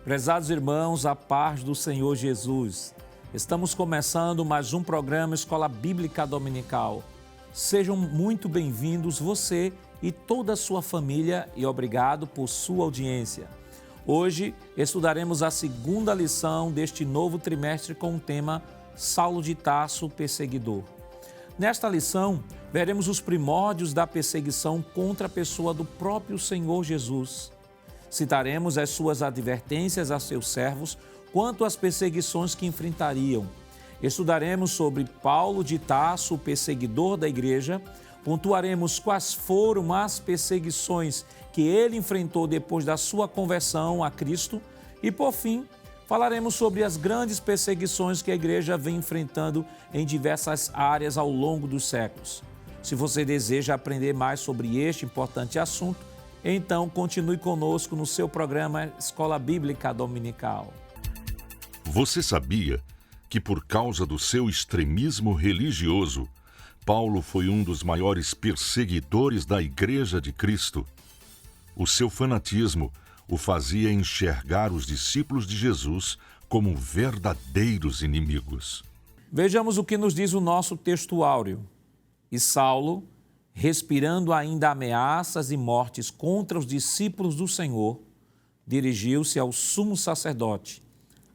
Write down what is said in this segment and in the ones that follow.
Prezados irmãos, a paz do Senhor Jesus. Estamos começando mais um programa Escola Bíblica Dominical. Sejam muito bem-vindos você e toda a sua família e obrigado por sua audiência. Hoje estudaremos a segunda lição deste novo trimestre com o tema Saulo de Tarso, perseguidor. Nesta lição, veremos os primórdios da perseguição contra a pessoa do próprio Senhor Jesus. Citaremos as suas advertências a seus servos quanto às perseguições que enfrentariam. Estudaremos sobre Paulo de Tarso, perseguidor da igreja. Pontuaremos quais foram as perseguições que ele enfrentou depois da sua conversão a Cristo. E, por fim, falaremos sobre as grandes perseguições que a igreja vem enfrentando em diversas áreas ao longo dos séculos. Se você deseja aprender mais sobre este importante assunto, então continue conosco no seu programa Escola Bíblica Dominical. Você sabia que por causa do seu extremismo religioso, Paulo foi um dos maiores perseguidores da Igreja de Cristo? O seu fanatismo o fazia enxergar os discípulos de Jesus como verdadeiros inimigos. Vejamos o que nos diz o nosso texto áureo. E Saulo, respirando ainda ameaças e mortes contra os discípulos do Senhor, dirigiu-se ao sumo sacerdote.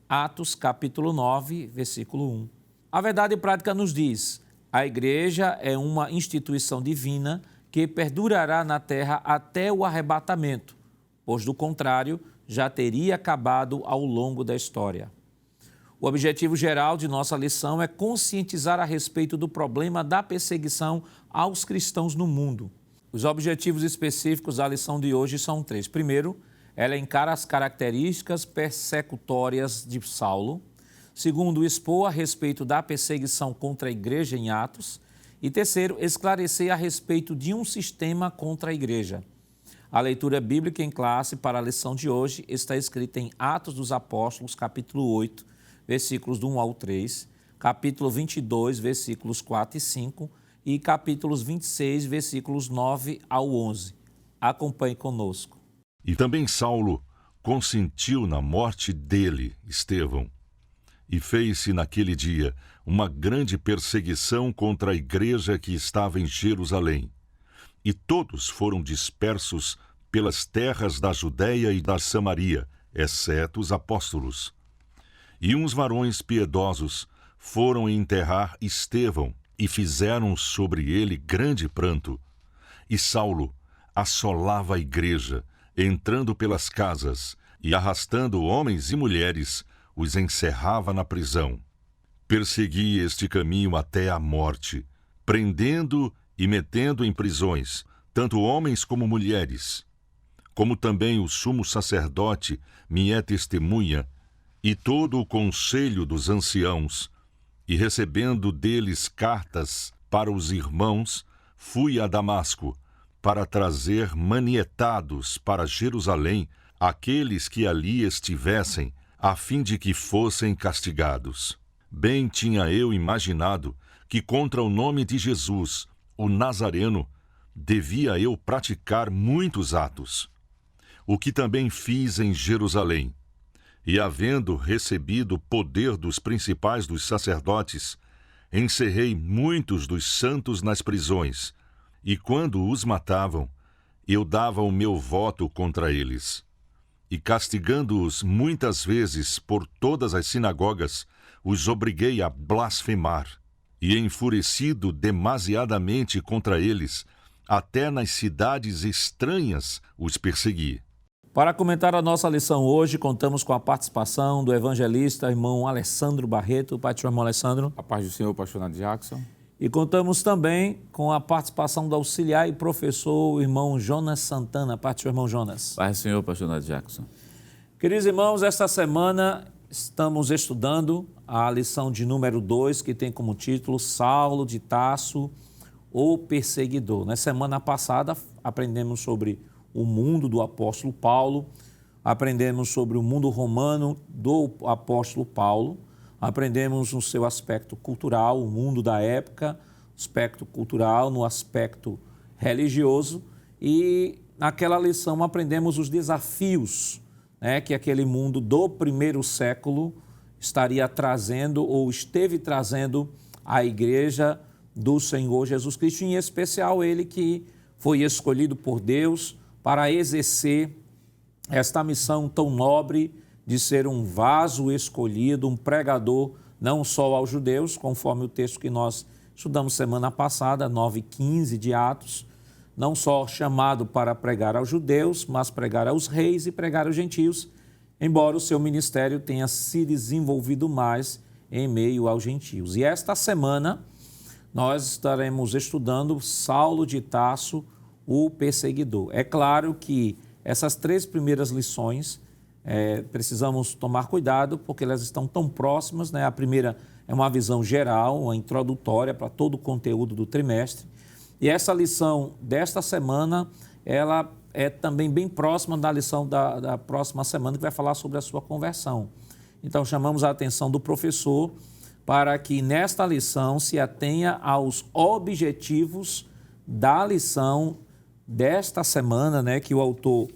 Atos capítulo 9, versículo 1. A verdade prática nos diz: a igreja é uma instituição divina que perdurará na terra até o arrebatamento, pois do contrário já teria acabado ao longo da história. O objetivo geral de nossa lição é conscientizar a respeito do problema da perseguição aos cristãos no mundo. Os objetivos específicos da lição de hoje são 3. Primeiro, ela encara as características persecutórias de Saulo. Segundo, expor a respeito da perseguição contra a igreja em Atos. E terceiro, esclarecer a respeito de um sistema contra a igreja. A leitura bíblica em classe para a lição de hoje está escrita em Atos dos Apóstolos, capítulo 8, versículos do 1 ao 3, capítulo 22, versículos 4 e 5 e capítulos 26, versículos 9 ao 11. Acompanhe conosco. E também Saulo consentiu na morte dele, Estevão, e fez-se naquele dia uma grande perseguição contra a igreja que estava em Jerusalém. E todos foram dispersos pelas terras da Judéia e da Samaria, exceto os apóstolos. E uns varões piedosos foram enterrar Estevão e fizeram sobre ele grande pranto. E Saulo assolava a igreja, entrando pelas casas e arrastando homens e mulheres, os encerrava na prisão. Perseguia este caminho até a morte, prendendo e metendo em prisões, tanto homens como mulheres. Como também o sumo sacerdote me é testemunha, e todo o conselho dos anciãos, e recebendo deles cartas para os irmãos, fui a Damasco, para trazer manietados para Jerusalém aqueles que ali estivessem, a fim de que fossem castigados. Bem tinha eu imaginado que contra o nome de Jesus, o Nazareno, devia eu praticar muitos atos, o que também fiz em Jerusalém. E havendo recebido poder dos principais dos sacerdotes, encerrei muitos dos santos nas prisões, e quando os matavam, eu dava o meu voto contra eles. E castigando-os muitas vezes por todas as sinagogas, os obriguei a blasfemar, e enfurecido demasiadamente contra eles, até nas cidades estranhas os persegui. Para comentar a nossa lição hoje, contamos com a participação do evangelista irmão Alessandro Barreto. Pai do irmão Alessandro. A paz do Senhor, pastor Nath Jackson. E contamos também com a participação do auxiliar e professor, o irmão Jonas Santana. Pai do irmão Jonas. Paz do Senhor, pastor Nath Jackson. Queridos irmãos, esta semana estamos estudando a lição de número 2, que tem como título Saulo de Tarso, o perseguidor. Na semana passada aprendemos sobre o mundo do apóstolo Paulo, aprendemos sobre o mundo romano do apóstolo Paulo, aprendemos no seu aspecto cultural, o mundo da época, aspecto cultural, no aspecto religioso, e naquela lição aprendemos os desafios né, que aquele mundo do primeiro século estaria trazendo ou esteve trazendo à igreja do Senhor Jesus Cristo, em especial ele que foi escolhido por Deus para exercer esta missão tão nobre de ser um vaso escolhido, um pregador não só aos judeus, conforme o texto que nós estudamos semana passada, 9:15 de Atos, não só chamado para pregar aos judeus, mas pregar aos reis e pregar aos gentios, embora o seu ministério tenha se desenvolvido mais em meio aos gentios. E esta semana nós estaremos estudando Saulo de Tarso, o perseguidor. É claro que essas 3 primeiras lições precisamos tomar cuidado porque elas estão tão próximas, né? A primeira é uma visão geral, uma introdutória para todo o conteúdo do trimestre. E essa lição desta semana, ela é também bem próxima da lição da próxima semana, que vai falar sobre a sua conversão. Então, chamamos a atenção do professor para que nesta lição se atenha aos objetivos da lição desta semana, né, que o autor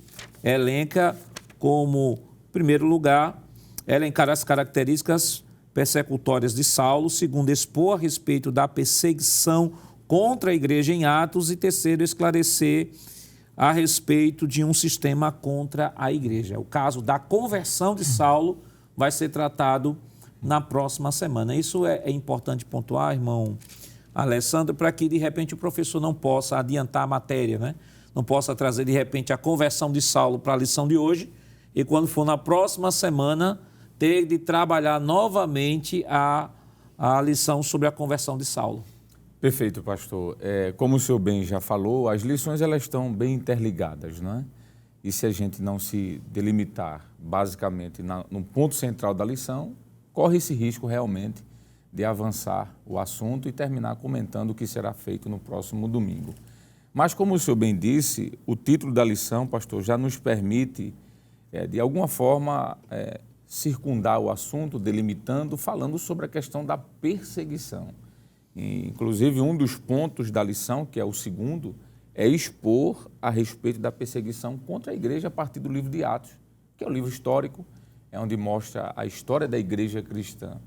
elenca como, em primeiro lugar, elencar as características persecutórias de Saulo, segundo, expor a respeito da perseguição contra a igreja em Atos e, terceiro, esclarecer a respeito de um sistema contra a igreja. O caso da conversão de Saulo vai ser tratado na próxima semana. Isso é importante pontuar, irmão Alessandro, para que, de repente, o professor não possa adiantar a matéria, né? Não possa trazer, de repente, a conversão de Saulo para a lição de hoje e, quando for na próxima semana, ter de trabalhar novamente a lição sobre a conversão de Saulo. Perfeito, pastor. Como o senhor bem já falou, as lições elas estão bem interligadas, não é? E se a gente não se delimitar basicamente no ponto central da lição, corre esse risco realmente de avançar o assunto e terminar comentando o que será feito no próximo domingo. Mas, como o senhor bem disse, o título da lição, pastor, já nos permite, de alguma forma, circundar o assunto, delimitando, falando sobre a questão da perseguição. E, inclusive, um dos pontos da lição, que é o segundo, é expor a respeito da perseguição contra a igreja a partir do livro de Atos, que é um livro histórico, é onde mostra a história da igreja cristã.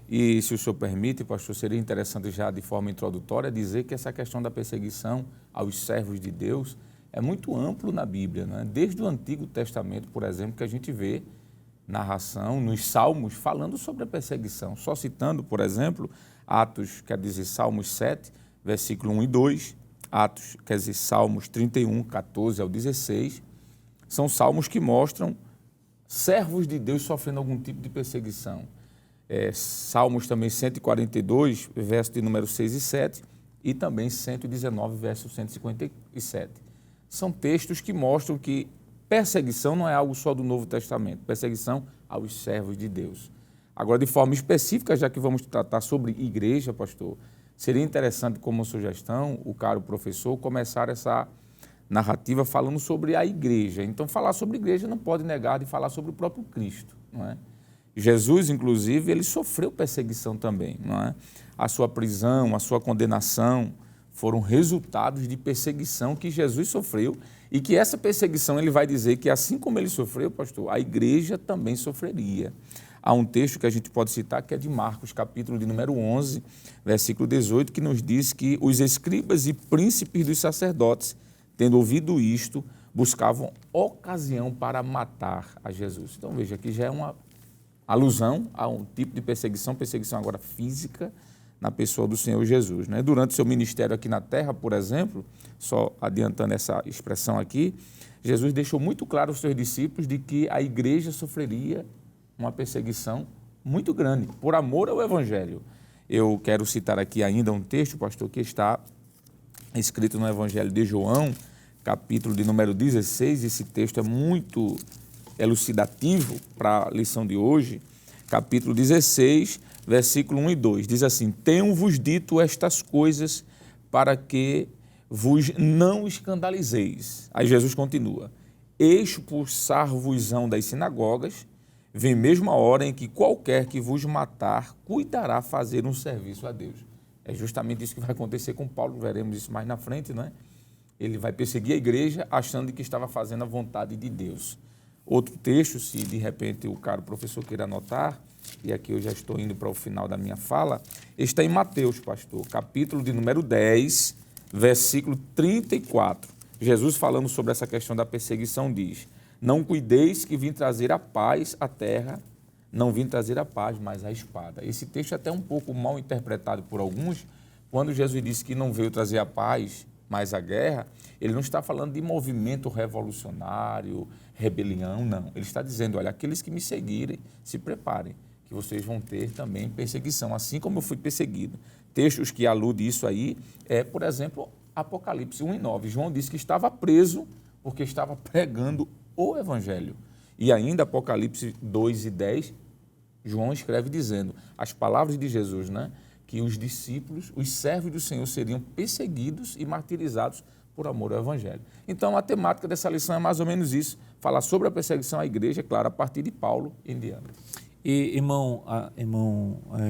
E, se o senhor permite, pastor, seria interessante já de forma introdutória dizer que essa questão da perseguição aos servos de Deus é muito amplo na Bíblia, né? Desde o Antigo Testamento, por exemplo, que a gente vê narração nos Salmos falando sobre a perseguição. Só citando, por exemplo, Atos, quer dizer, Salmos 7, versículo 1 e 2, Atos, quer dizer, Salmos 31, 14 ao 16, são salmos que mostram servos de Deus sofrendo algum tipo de perseguição. Salmos também 142, verso de número 6 e 7, e também 119, verso 157. São textos que mostram que perseguição não é algo só do Novo Testamento, perseguição aos servos de Deus. Agora, de forma específica, já que vamos tratar sobre igreja, pastor, seria interessante, como sugestão, o caro professor, começar essa narrativa falando sobre a igreja. Então, falar sobre igreja não pode negar de falar sobre o próprio Cristo, não é? Jesus, inclusive, ele sofreu perseguição também, não é? A sua prisão, a sua condenação foram resultados de perseguição que Jesus sofreu e que essa perseguição, ele vai dizer que assim como ele sofreu, pastor, a igreja também sofreria. Há um texto que a gente pode citar que é de Marcos, capítulo de número 11, versículo 18, que nos diz que os escribas e príncipes dos sacerdotes, tendo ouvido isto, buscavam ocasião para matar a Jesus. Então, veja, aqui já é uma alusão a um tipo de perseguição agora física, na pessoa do Senhor Jesus, né? Durante seu ministério aqui na terra, por exemplo, só adiantando essa expressão aqui, Jesus deixou muito claro aos seus discípulos de que a igreja sofreria uma perseguição muito grande, por amor ao Evangelho. Eu quero citar aqui ainda um texto, pastor, que está escrito no Evangelho de João, capítulo de número 16, esse texto é muito elucidativo para a lição de hoje, capítulo 16, versículo 1 e 2, diz assim: tenho-vos dito estas coisas para que vos não escandalizeis. Aí Jesus continua: expulsar-vos-ão das sinagogas, vem mesmo a hora em que qualquer que vos matar cuidará fazer um serviço a Deus. É justamente isso que vai acontecer com Paulo, veremos isso mais na frente, não é? Ele vai perseguir a igreja achando que estava fazendo a vontade de Deus. Outro texto, se de repente o caro professor queira anotar, e aqui eu já estou indo para o final da minha fala, está em Mateus, pastor, capítulo de número 10, versículo 34. Jesus, falando sobre essa questão da perseguição, diz: não cuideis que vim trazer a paz à terra, não vim trazer a paz, mas a espada. Esse texto é até um pouco mal interpretado por alguns. Quando Jesus disse que não veio trazer a paz, mas a guerra, ele não está falando de movimento revolucionário, rebelião, não. Ele está dizendo, olha, aqueles que me seguirem, se preparem, que vocês vão ter também perseguição, assim como eu fui perseguido. Textos que aludem isso aí por exemplo, Apocalipse 1:9. João disse que estava preso porque estava pregando o Evangelho. E ainda Apocalipse 2:10, João escreve dizendo as palavras de Jesus, né? Que os discípulos, os servos do Senhor seriam perseguidos e martirizados por amor ao Evangelho. Então, a temática dessa lição é mais ou menos isso, falar sobre a perseguição à igreja, claro, a partir de Paulo em diante. E, irmão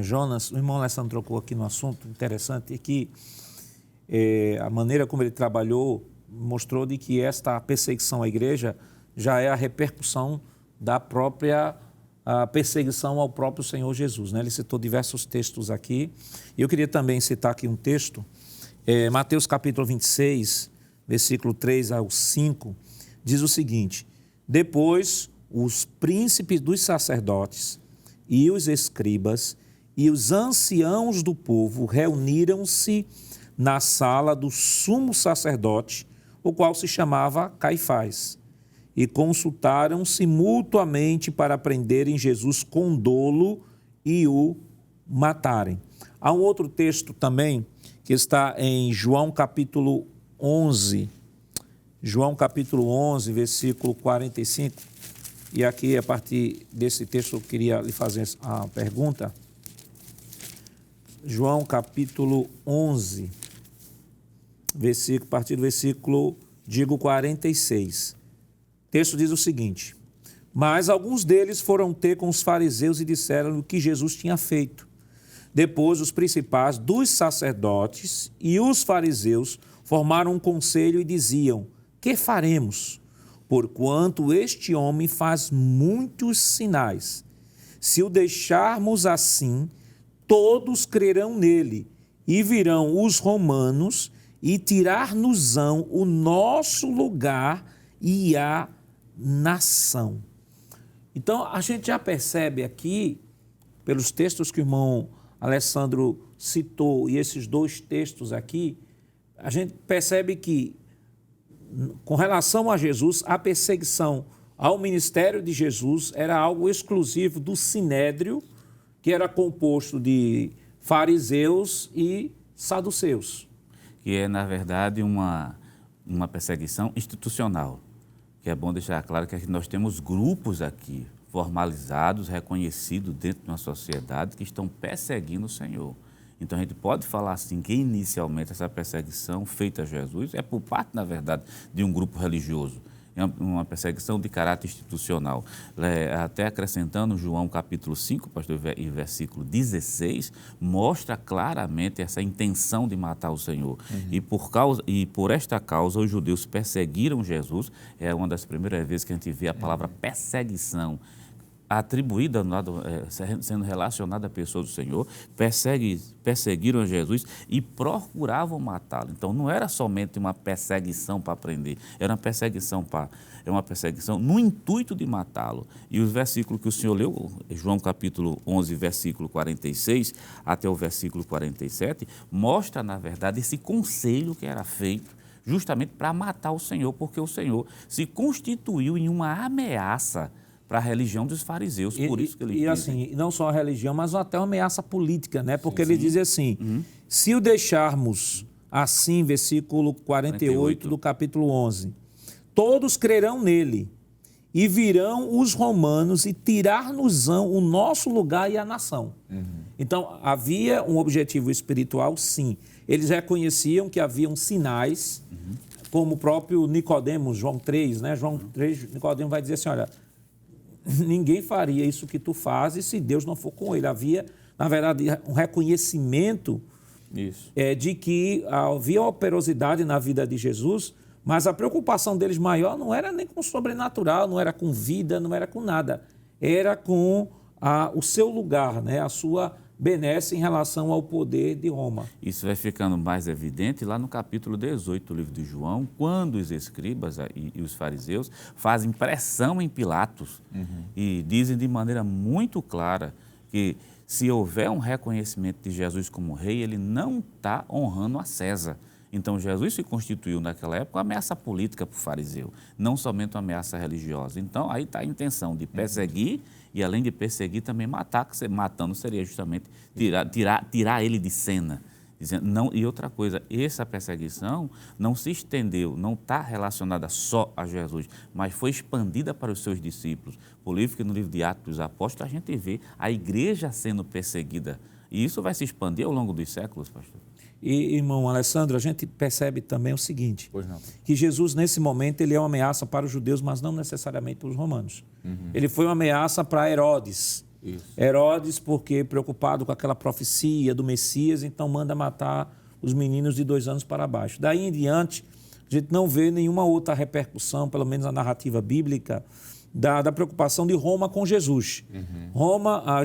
Jonas, o irmão Alessandro trocou aqui no assunto interessante, que a maneira como ele trabalhou mostrou de que esta perseguição à igreja já é a repercussão da própria perseguição ao próprio Senhor Jesus, né? Ele citou diversos textos aqui. Eu queria também citar aqui um texto, Mateus capítulo 26, versículo 3 ao 5, diz o seguinte: depois os príncipes dos sacerdotes e os escribas e os anciãos do povo reuniram-se na sala do sumo sacerdote, o qual se chamava Caifás, e consultaram-se mutuamente para prenderem Jesus com dolo e o matarem. Há um outro texto também que está em João capítulo 11, versículo 45, e aqui a partir desse texto eu queria lhe fazer a pergunta. João capítulo 11, a partir do versículo, 46. O texto diz o seguinte: mas alguns deles foram ter com os fariseus e disseram o que Jesus tinha feito. Depois os principais dos sacerdotes e os fariseus formaram um conselho e diziam: que faremos? Porquanto este homem faz muitos sinais. Se o deixarmos assim, todos crerão nele, e virão os romanos e tirar-nos-ão o nosso lugar e a nação. Então, a gente já percebe aqui, pelos textos que o irmão Alessandro citou e esses dois textos aqui, a gente percebe que, com relação a Jesus, a perseguição ao ministério de Jesus era algo exclusivo do Sinédrio, que era composto de fariseus e saduceus. Que é, na verdade, uma perseguição institucional. Que é bom deixar claro que nós temos grupos aqui formalizados, reconhecidos dentro de uma sociedade que estão perseguindo o Senhor. Então, a gente pode falar assim que, inicialmente, essa perseguição feita a Jesus é por parte, na verdade, de um grupo religioso. É uma perseguição de caráter institucional. Até acrescentando João capítulo 5, pastor, e versículo 16, mostra claramente essa intenção de matar o Senhor. E por esta causa os judeus perseguiram Jesus. É uma das primeiras vezes que a gente vê a palavra perseguição atribuída, sendo relacionada à pessoa do Senhor, perseguiram Jesus e procuravam matá-lo. Então, não era somente uma perseguição para prender, era uma perseguição no intuito de matá-lo. E os versículos que o senhor leu, João capítulo 11, versículo 46 até o versículo 47, mostra, na verdade, esse conselho que era feito justamente para matar o Senhor, porque o Senhor se constituiu em uma ameaça para a religião dos fariseus, por isso que ele diz. E assim, não só a religião, mas até uma ameaça política, né? Porque ele diz assim, se o deixarmos assim, versículo 48 do capítulo 11, todos crerão nele, e virão os romanos e tirar-nos-ão o nosso lugar e a nação. Então, havia um objetivo espiritual, sim. Eles reconheciam que haviam sinais, como o próprio Nicodemos, João 3, né? João 3, Nicodemos vai dizer assim, olha, ninguém faria isso que tu fazes se Deus não for com ele. Havia, na verdade, um reconhecimento de que havia operosidade na vida de Jesus, Mas a preocupação deles maior não era nem com o sobrenatural, não era com vida, não era com nada. Era com o seu lugar, né? A sua benesse em relação ao poder de Roma. Isso vai ficando mais evidente lá no capítulo 18 do livro de João, quando os escribas e os fariseus fazem pressão em Pilatos e dizem de maneira muito clara que se houver um reconhecimento de Jesus como rei, ele não está honrando a César. Então, Jesus se constituiu naquela época uma ameaça política para o fariseu, não somente uma ameaça religiosa. Então, aí está a intenção de perseguir e, além de perseguir, também matar, que matando seria justamente tirar ele de cena. Dizendo, não, e outra coisa, essa perseguição não se estendeu, não está relacionada só a Jesus, mas foi expandida para os seus discípulos. Por livro que no livro de Atos dos Apóstolos a gente vê a igreja sendo perseguida. E isso vai se expandir ao longo dos séculos, pastor. E, irmão Alessandro, a gente percebe também o seguinte, Pois não. que Jesus, nesse momento, ele é uma ameaça para os judeus, mas não necessariamente para os romanos. Ele foi uma ameaça para Herodes. Isso. Herodes, porque preocupado com aquela profecia do Messias, então manda matar os meninos de 2 anos para baixo. Daí em diante, a gente não vê nenhuma outra repercussão, pelo menos na narrativa bíblica, da preocupação de Roma com Jesus.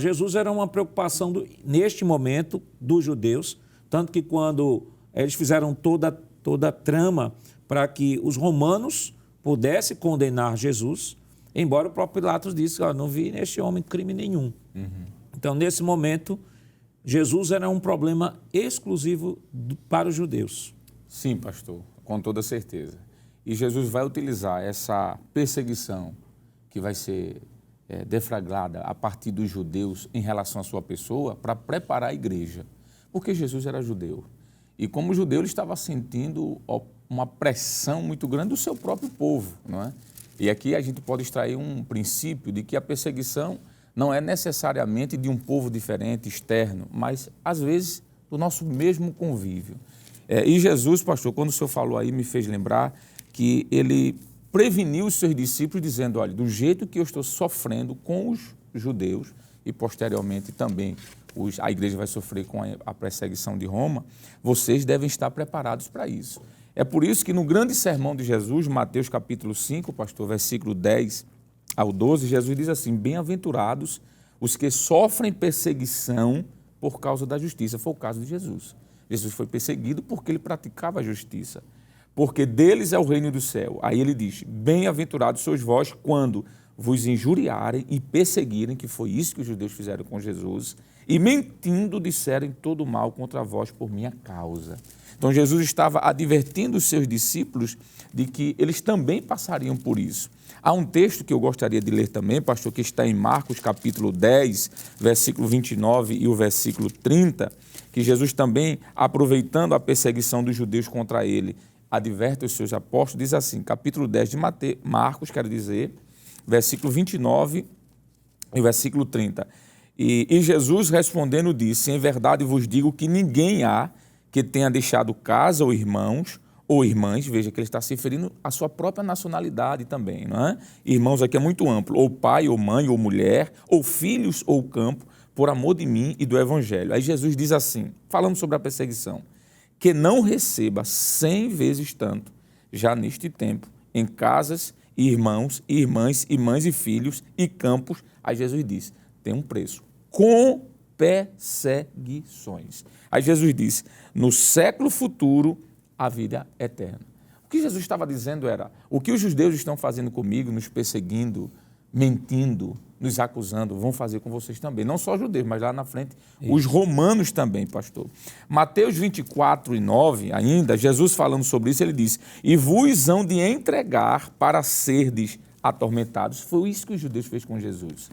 Jesus era uma preocupação, neste momento, dos judeus, tanto que quando eles fizeram toda a trama para que os romanos pudessem condenar Jesus, embora o próprio Pilatos disse, não vi neste homem crime nenhum. Então, nesse momento, Jesus era um problema exclusivo para os judeus. Sim, pastor, com toda certeza. E Jesus vai utilizar essa perseguição que vai ser deflagrada a partir dos judeus em relação à sua pessoa para preparar a igreja. Porque Jesus era judeu. E como judeu, ele estava sentindo uma pressão muito grande do seu próprio povo, não é? E aqui a gente pode extrair um princípio de que a perseguição não é necessariamente de um povo diferente, externo, mas, às vezes, do nosso mesmo convívio. E Jesus, pastor, quando o senhor falou aí, me fez lembrar que ele preveniu os seus discípulos dizendo, olha, do jeito que eu estou sofrendo com os judeus e, posteriormente, também a igreja vai sofrer com a perseguição de Roma, vocês devem estar preparados para isso. É por isso que no grande sermão de Jesus, Mateus capítulo 5, pastor, versículo 10 ao 12, Jesus diz assim, bem-aventurados os que sofrem perseguição por causa da justiça. Foi o caso de Jesus. Jesus foi perseguido porque ele praticava a justiça, porque deles é o reino do céu. Aí ele diz, bem-aventurados sois vós quando vos injuriarem e perseguirem, que foi isso que os judeus fizeram com Jesus, e mentindo disserem todo mal contra vós por minha causa. Então Jesus estava advertindo os seus discípulos de que eles também passariam por isso. Há um texto que eu gostaria de ler também, pastor, que está em Marcos capítulo 10, versículo 29 e o versículo 30, que Jesus também, aproveitando a perseguição dos judeus contra ele, adverte os seus apóstolos, diz assim, capítulo 10 de Marcos, quero dizer, versículo 29 e versículo 30. E Jesus respondendo disse, em verdade vos digo que ninguém há que tenha deixado casa ou irmãos ou irmãs, veja que ele está se referindo à sua própria nacionalidade também, não é? Irmãos aqui é muito amplo, ou pai, ou mãe, ou mulher, ou filhos, ou campo, por amor de mim e do evangelho. Aí Jesus diz assim, falando sobre a perseguição, que não receba 100 vezes tanto, já neste tempo, em casas, irmãos, irmãs, e mães e filhos, e campos. Aí Jesus diz, tem um preço, com perseguições. Aí Jesus disse, no século futuro, a vida eterna. O que Jesus estava dizendo era, o que os judeus estão fazendo comigo, nos perseguindo, mentindo, nos acusando, vão fazer com vocês também. Não só os judeus, mas lá na frente, os romanos também, pastor. Mateus 24 e 9, ainda, Jesus falando sobre isso, ele diz, e vos hão de entregar para serdes atormentados. Foi isso que os judeus fez com Jesus.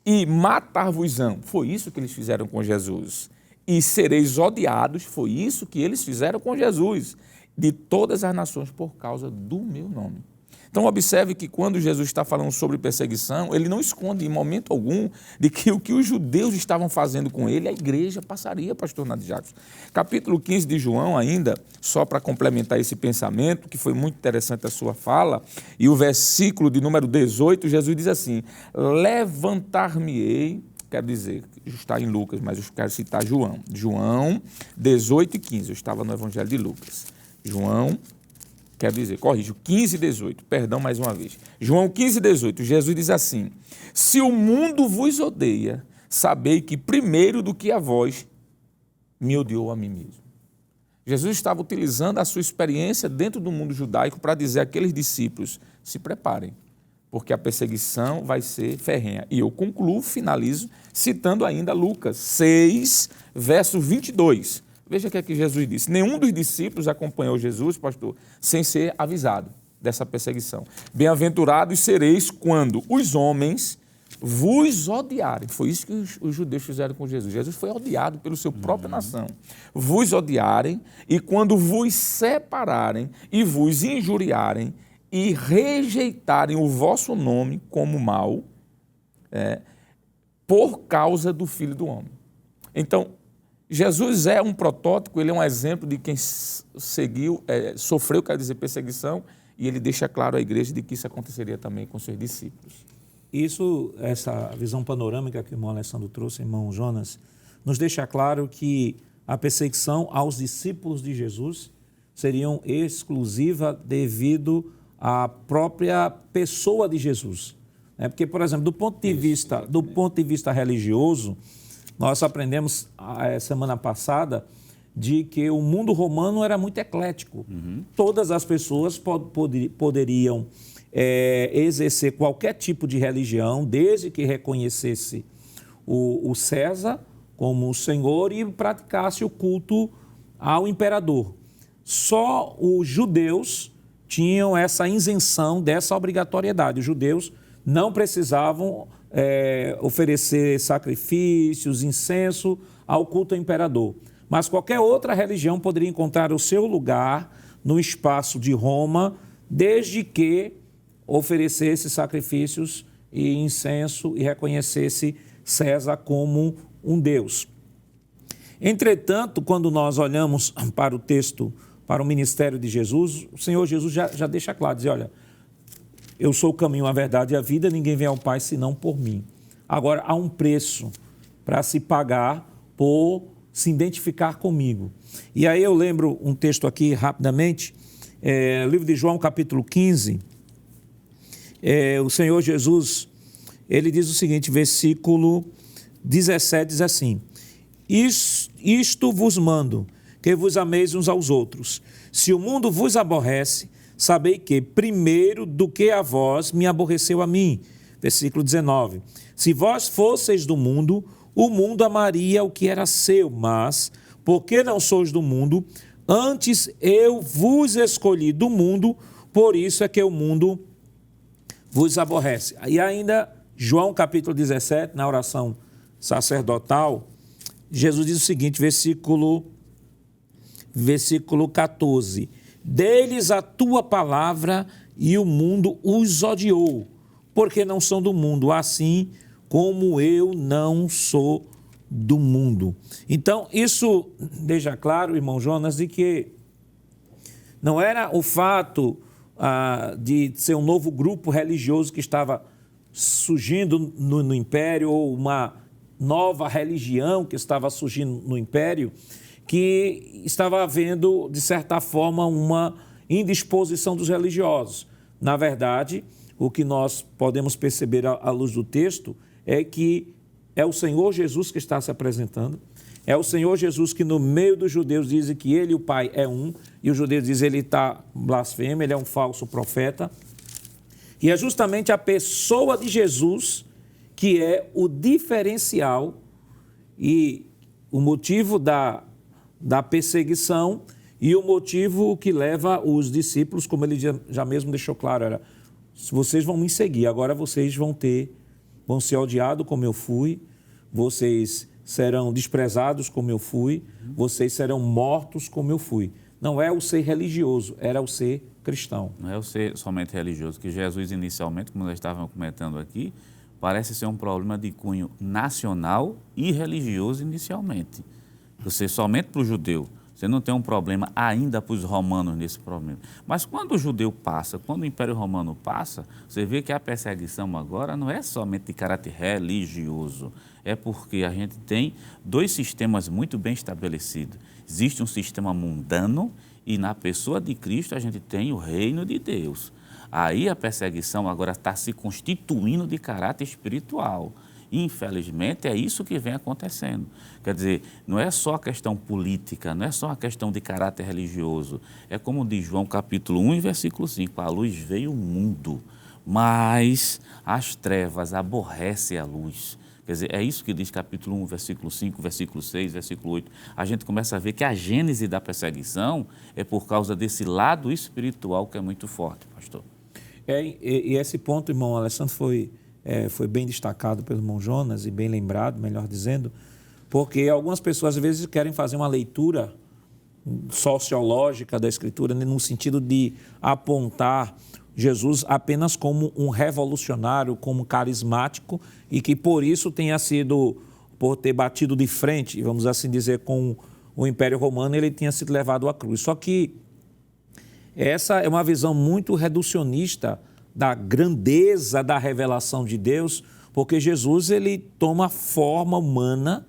E matar-vos-ão. Foi isso que eles fizeram com Jesus. E sereis odiados. Foi isso que eles fizeram com Jesus. De todas as nações por causa do meu nome. Então, observe que quando Jesus está falando sobre perseguição, ele não esconde em momento algum de que o que os judeus estavam fazendo com ele, a igreja passaria, pastor Nath Jacques. Capítulo 15 de João ainda, só para complementar esse pensamento, que foi muito interessante a sua fala, e o versículo de número 18, Jesus diz assim, levantar-me-ei, quero dizer, está em Lucas, mas eu quero citar João. João 18 e 15, eu estava no Evangelho de Lucas. João Quero dizer, corrijo, 15:18, perdão mais uma vez. João 15:18, Jesus diz assim: se o mundo vos odeia, sabei que primeiro do que a vós, me odiou a mim mesmo. Jesus estava utilizando a sua experiência dentro do mundo judaico para dizer àqueles discípulos, se preparem, porque a perseguição vai ser ferrenha. E eu concluo, finalizo, citando ainda Lucas 6, verso 22. Veja o que é que Jesus disse. Nenhum dos discípulos acompanhou Jesus, pastor, sem ser avisado dessa perseguição. Bem-aventurados sereis quando os homens vos odiarem. Foi isso que os judeus fizeram com Jesus. Jesus foi odiado pela sua própria nação. Vos odiarem e quando vos separarem e vos injuriarem e rejeitarem o vosso nome como mal, por causa do Filho do Homem. Então, Jesus é um protótipo, ele é um exemplo de quem sofreu, quer dizer, perseguição, e ele deixa claro à igreja de que isso aconteceria também com seus discípulos. Essa visão panorâmica que o irmão Alessandro trouxe, irmão Jonas, nos deixa claro que a perseguição aos discípulos de Jesus seriam exclusiva devido à própria pessoa de Jesus. Porque, por exemplo, do ponto de vista religioso, nós aprendemos semana passada de que o mundo romano era muito eclético. Todas as pessoas poderiam exercer qualquer tipo de religião, desde que reconhecesse o César como o Senhor e praticasse o culto ao imperador. Só os judeus tinham essa isenção dessa obrigatoriedade. Os judeus não precisavam oferecer sacrifícios, incenso ao culto ao imperador. Mas qualquer outra religião poderia encontrar o seu lugar no espaço de Roma, desde que oferecesse sacrifícios e incenso e reconhecesse César como um Deus. Entretanto, quando nós olhamos para o texto, para o ministério de Jesus, o Senhor Jesus já deixa claro, diz, olha, eu sou o caminho, a verdade e a vida, ninguém vem ao Pai senão por mim. Agora, há um preço para se pagar por se identificar comigo. E aí eu lembro um texto aqui rapidamente, livro de João, capítulo 15, o Senhor Jesus, ele diz o seguinte, versículo 17, diz assim, isto vos mando, que vos ameis uns aos outros. Se o mundo vos aborrece, sabei que, primeiro do que a vós, me aborreceu a mim. Versículo 19. Se vós fosseis do mundo, o mundo amaria o que era seu, mas, porque não sois do mundo, antes eu vos escolhi do mundo, por isso é que o mundo vos aborrece. E ainda, João capítulo 17, na oração sacerdotal, Jesus diz o seguinte, versículo 14. Dê-lhes a tua palavra e o mundo os odiou, porque não são do mundo, assim como eu não sou do mundo. Então, isso deixa claro, irmão Jonas, de que não era o fato de ser um novo grupo religioso que estava surgindo no Império, ou uma nova religião que estava surgindo no Império, que estava havendo, de certa forma, uma indisposição dos religiosos. Na verdade, o que nós podemos perceber à luz do texto é que é o Senhor Jesus que está se apresentando, é o Senhor Jesus que no meio dos judeus dizem que ele e o Pai é um, e os judeus dizem que ele está blasfemo, ele é um falso profeta. E é justamente a pessoa de Jesus que é o diferencial e o motivo da perseguição e o motivo que leva os discípulos, como ele já mesmo deixou claro, era, se vocês vão me seguir, agora vocês vão ser odiados como eu fui, vocês serão desprezados como eu fui, vocês serão mortos como eu fui. Não é o ser religioso, era o ser cristão. Não é o ser somente religioso, que Jesus inicialmente, como nós estávamos comentando aqui, parece ser um problema de cunho nacional e religioso inicialmente. Você somente para o judeu, você não tem um problema ainda para os romanos nesse problema. Mas quando o judeu passa, quando o Império Romano passa, você vê que a perseguição agora não é somente de caráter religioso, é porque a gente tem dois sistemas muito bem estabelecidos. Existe um sistema mundano E na pessoa de Cristo a gente tem o reino de Deus. Aí a perseguição agora está se constituindo de caráter espiritual. E, infelizmente, é isso que vem acontecendo. Quer dizer, não é só a questão política, não é só a questão de caráter religioso. É como diz João capítulo 1 e versículo 5, a luz veio ao mundo, mas as trevas aborrecem a luz. Quer dizer, é isso que diz capítulo 1, versículo 5, versículo 6, versículo 8. A gente começa a ver que a gênese da perseguição é por causa desse lado espiritual que é muito forte, pastor. E esse ponto, irmão Alessandro, foi bem destacado pelo irmão Jonas e bem lembrado, melhor dizendo, porque algumas pessoas às vezes querem fazer uma leitura sociológica da Escritura no sentido de apontar Jesus apenas como um revolucionário, como carismático e que por isso por ter batido de frente, vamos assim dizer, com o Império Romano, ele tinha sido levado à cruz. Só que essa é uma visão muito reducionista da grandeza da revelação de Deus, porque Jesus ele toma forma humana,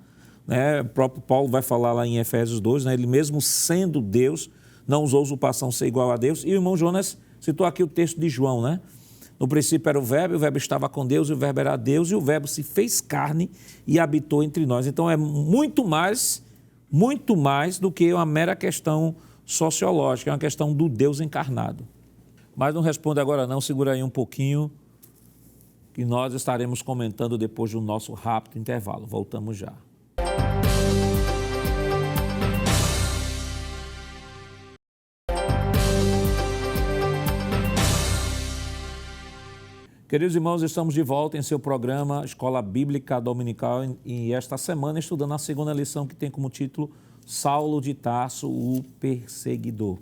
né? O próprio Paulo vai falar lá em Efésios 2, né? Ele mesmo sendo Deus, não usou usurpação ser igual a Deus. E o irmão Jonas citou aqui o texto de João, né? No princípio era o Verbo estava com Deus, e o Verbo era Deus, e o Verbo se fez carne e habitou entre nós. Então é muito mais do que uma mera questão sociológica, é uma questão do Deus encarnado. Mas não responde agora não, segura aí um pouquinho, que nós estaremos comentando depois do nosso rápido intervalo. Voltamos já. Queridos irmãos, estamos de volta em seu programa Escola Bíblica Dominical e esta semana estudando a segunda lição que tem como título Saulo de Tarso, o Perseguidor.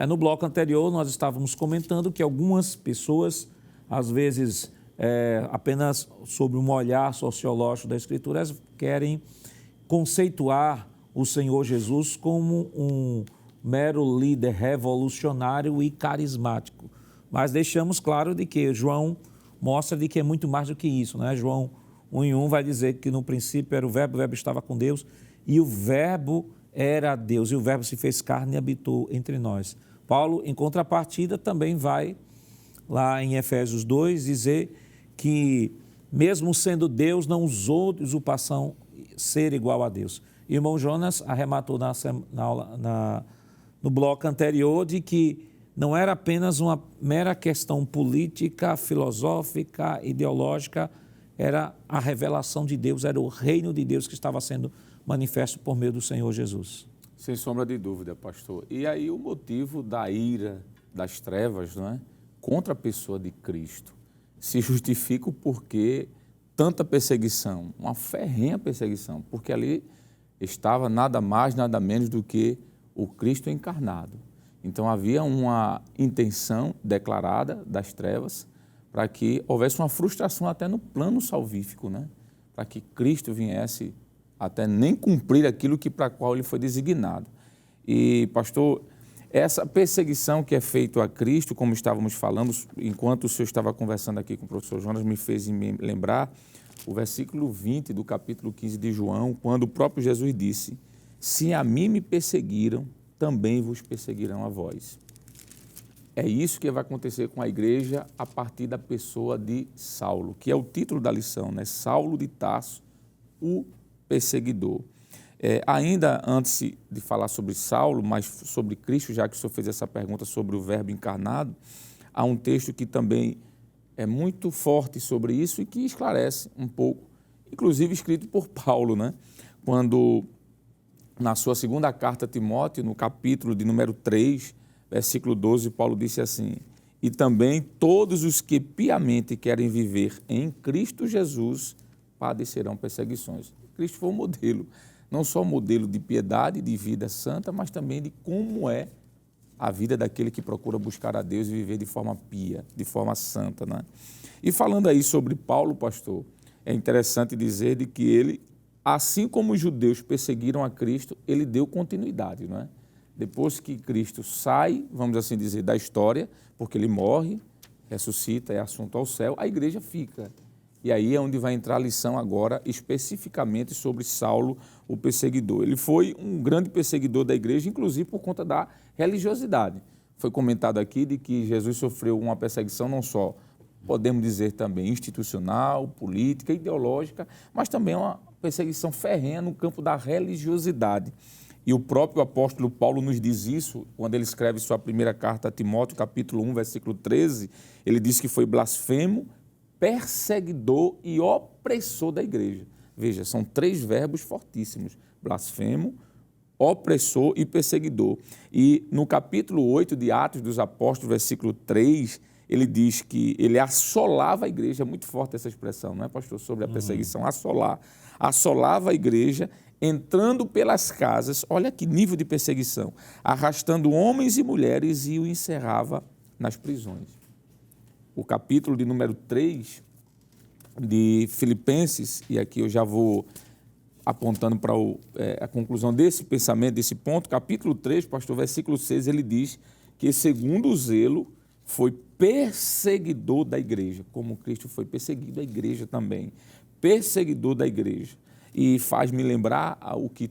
No bloco anterior, nós estávamos comentando que algumas pessoas, às vezes, apenas sobre um olhar sociológico da Escritura, querem conceituar o Senhor Jesus como um mero líder revolucionário e carismático. Mas deixamos claro de que João mostra de que é muito mais do que isso, né? João 1:1 vai dizer que no princípio era o Verbo estava com Deus e o Verbo era Deus, e o Verbo se fez carne e habitou entre nós. Paulo, em contrapartida, também vai lá em Efésios 2 dizer que, mesmo sendo Deus, não usou de usurpação ser igual a Deus. E o irmão Jonas arrematou no bloco anterior de que não era apenas uma mera questão política, filosófica, ideológica, era a revelação de Deus, era o reino de Deus que estava sendo manifesto por meio do Senhor Jesus. Sem sombra de dúvida, pastor. E aí o motivo da ira das trevas, não é? Contra a pessoa de Cristo se justifica o porquê tanta perseguição, uma ferrenha perseguição, porque ali estava nada mais, nada menos do que o Cristo encarnado. Então havia uma intenção declarada das trevas para que houvesse uma frustração até no plano salvífico, né? Para que Cristo viesse até nem cumprir aquilo para qual ele foi designado. E, pastor, essa perseguição que é feita a Cristo, como estávamos falando, enquanto o senhor estava conversando aqui com o professor Jonas, me fez me lembrar o versículo 20 do capítulo 15 de João, quando o próprio Jesus disse: se a mim me perseguiram, também vos perseguirão a vós. É isso que vai acontecer com a igreja a partir da pessoa de Saulo, que é o título da lição, né? Saulo de Tarso, o perseguidor. Ainda antes de falar sobre Saulo, mas sobre Cristo, já que o senhor fez essa pergunta sobre o Verbo encarnado, há um texto que também é muito forte sobre isso e que esclarece um pouco, inclusive escrito por Paulo, né? Quando, na sua segunda carta a Timóteo, no capítulo de número 3, versículo 12, Paulo disse assim: e também todos os que piamente querem viver em Cristo Jesus padecerão perseguições. Cristo foi o modelo, não só o modelo de piedade, de vida santa, mas também de como é a vida daquele que procura buscar a Deus e viver de forma pia, de forma santa, né? E falando aí sobre Paulo, pastor, é interessante dizer de que ele, assim como os judeus perseguiram a Cristo, ele deu continuidade, não é? Depois que Cristo sai, vamos assim dizer, da história, porque ele morre, ressuscita, é assunto ao céu, a igreja fica. E aí é onde vai entrar a lição agora, especificamente sobre Saulo, o perseguidor. Ele foi um grande perseguidor da igreja, inclusive por conta da religiosidade. Foi comentado aqui de que Jesus sofreu uma perseguição não só, podemos dizer também, institucional, política, ideológica, mas também uma perseguição ferrenha no campo da religiosidade. E o próprio apóstolo Paulo nos diz isso, quando ele escreve sua primeira carta a Timóteo, capítulo 1, versículo 13, ele diz que foi blasfemo, perseguidor e opressor da igreja. Veja, são 3 verbos fortíssimos: blasfemo, opressor e perseguidor. E no capítulo 8 de Atos dos Apóstolos, versículo 3, ele diz que ele assolava a igreja. É muito forte essa expressão, não é, pastor? Sobre a perseguição, assolar. Assolava a igreja, entrando pelas casas, olha que nível de perseguição, arrastando homens e mulheres, e o encerrava nas prisões. O capítulo de número 3 de Filipenses, e aqui eu já vou apontando para a conclusão desse pensamento, desse ponto, capítulo 3, pastor, versículo 6, ele diz que, segundo o zelo, foi perseguidor da igreja, como Cristo foi perseguido, a igreja também, perseguidor da igreja. E faz-me lembrar o que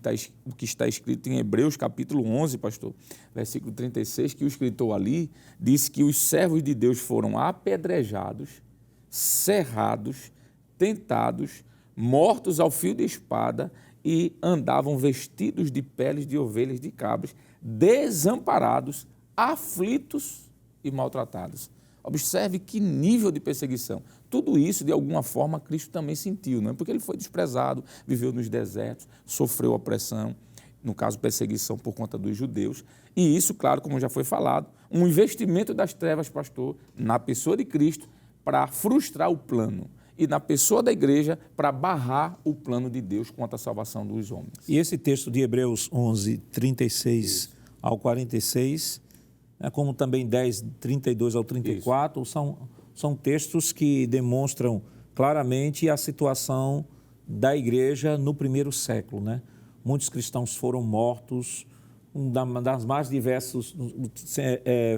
está escrito em Hebreus, capítulo 11, pastor, versículo 36, que o escritor ali disse que os servos de Deus foram apedrejados, cerrados, tentados, mortos ao fio de espada e andavam vestidos de peles de ovelhas de cabras, desamparados, aflitos e maltratados. Observe que nível de perseguição. Tudo isso, de alguma forma, Cristo também sentiu, não é? Porque ele foi desprezado, viveu nos desertos, sofreu opressão, no caso, perseguição por conta dos judeus. E isso, claro, como já foi falado, um investimento das trevas, pastor, na pessoa de Cristo, para frustrar o plano, e na pessoa da igreja, para barrar o plano de Deus quanto à salvação dos homens. E esse texto de Hebreus 11, 36 ao 46, como também 10, 32 ao 34, são textos que demonstram claramente a situação da igreja no primeiro século, né? Muitos cristãos foram mortos,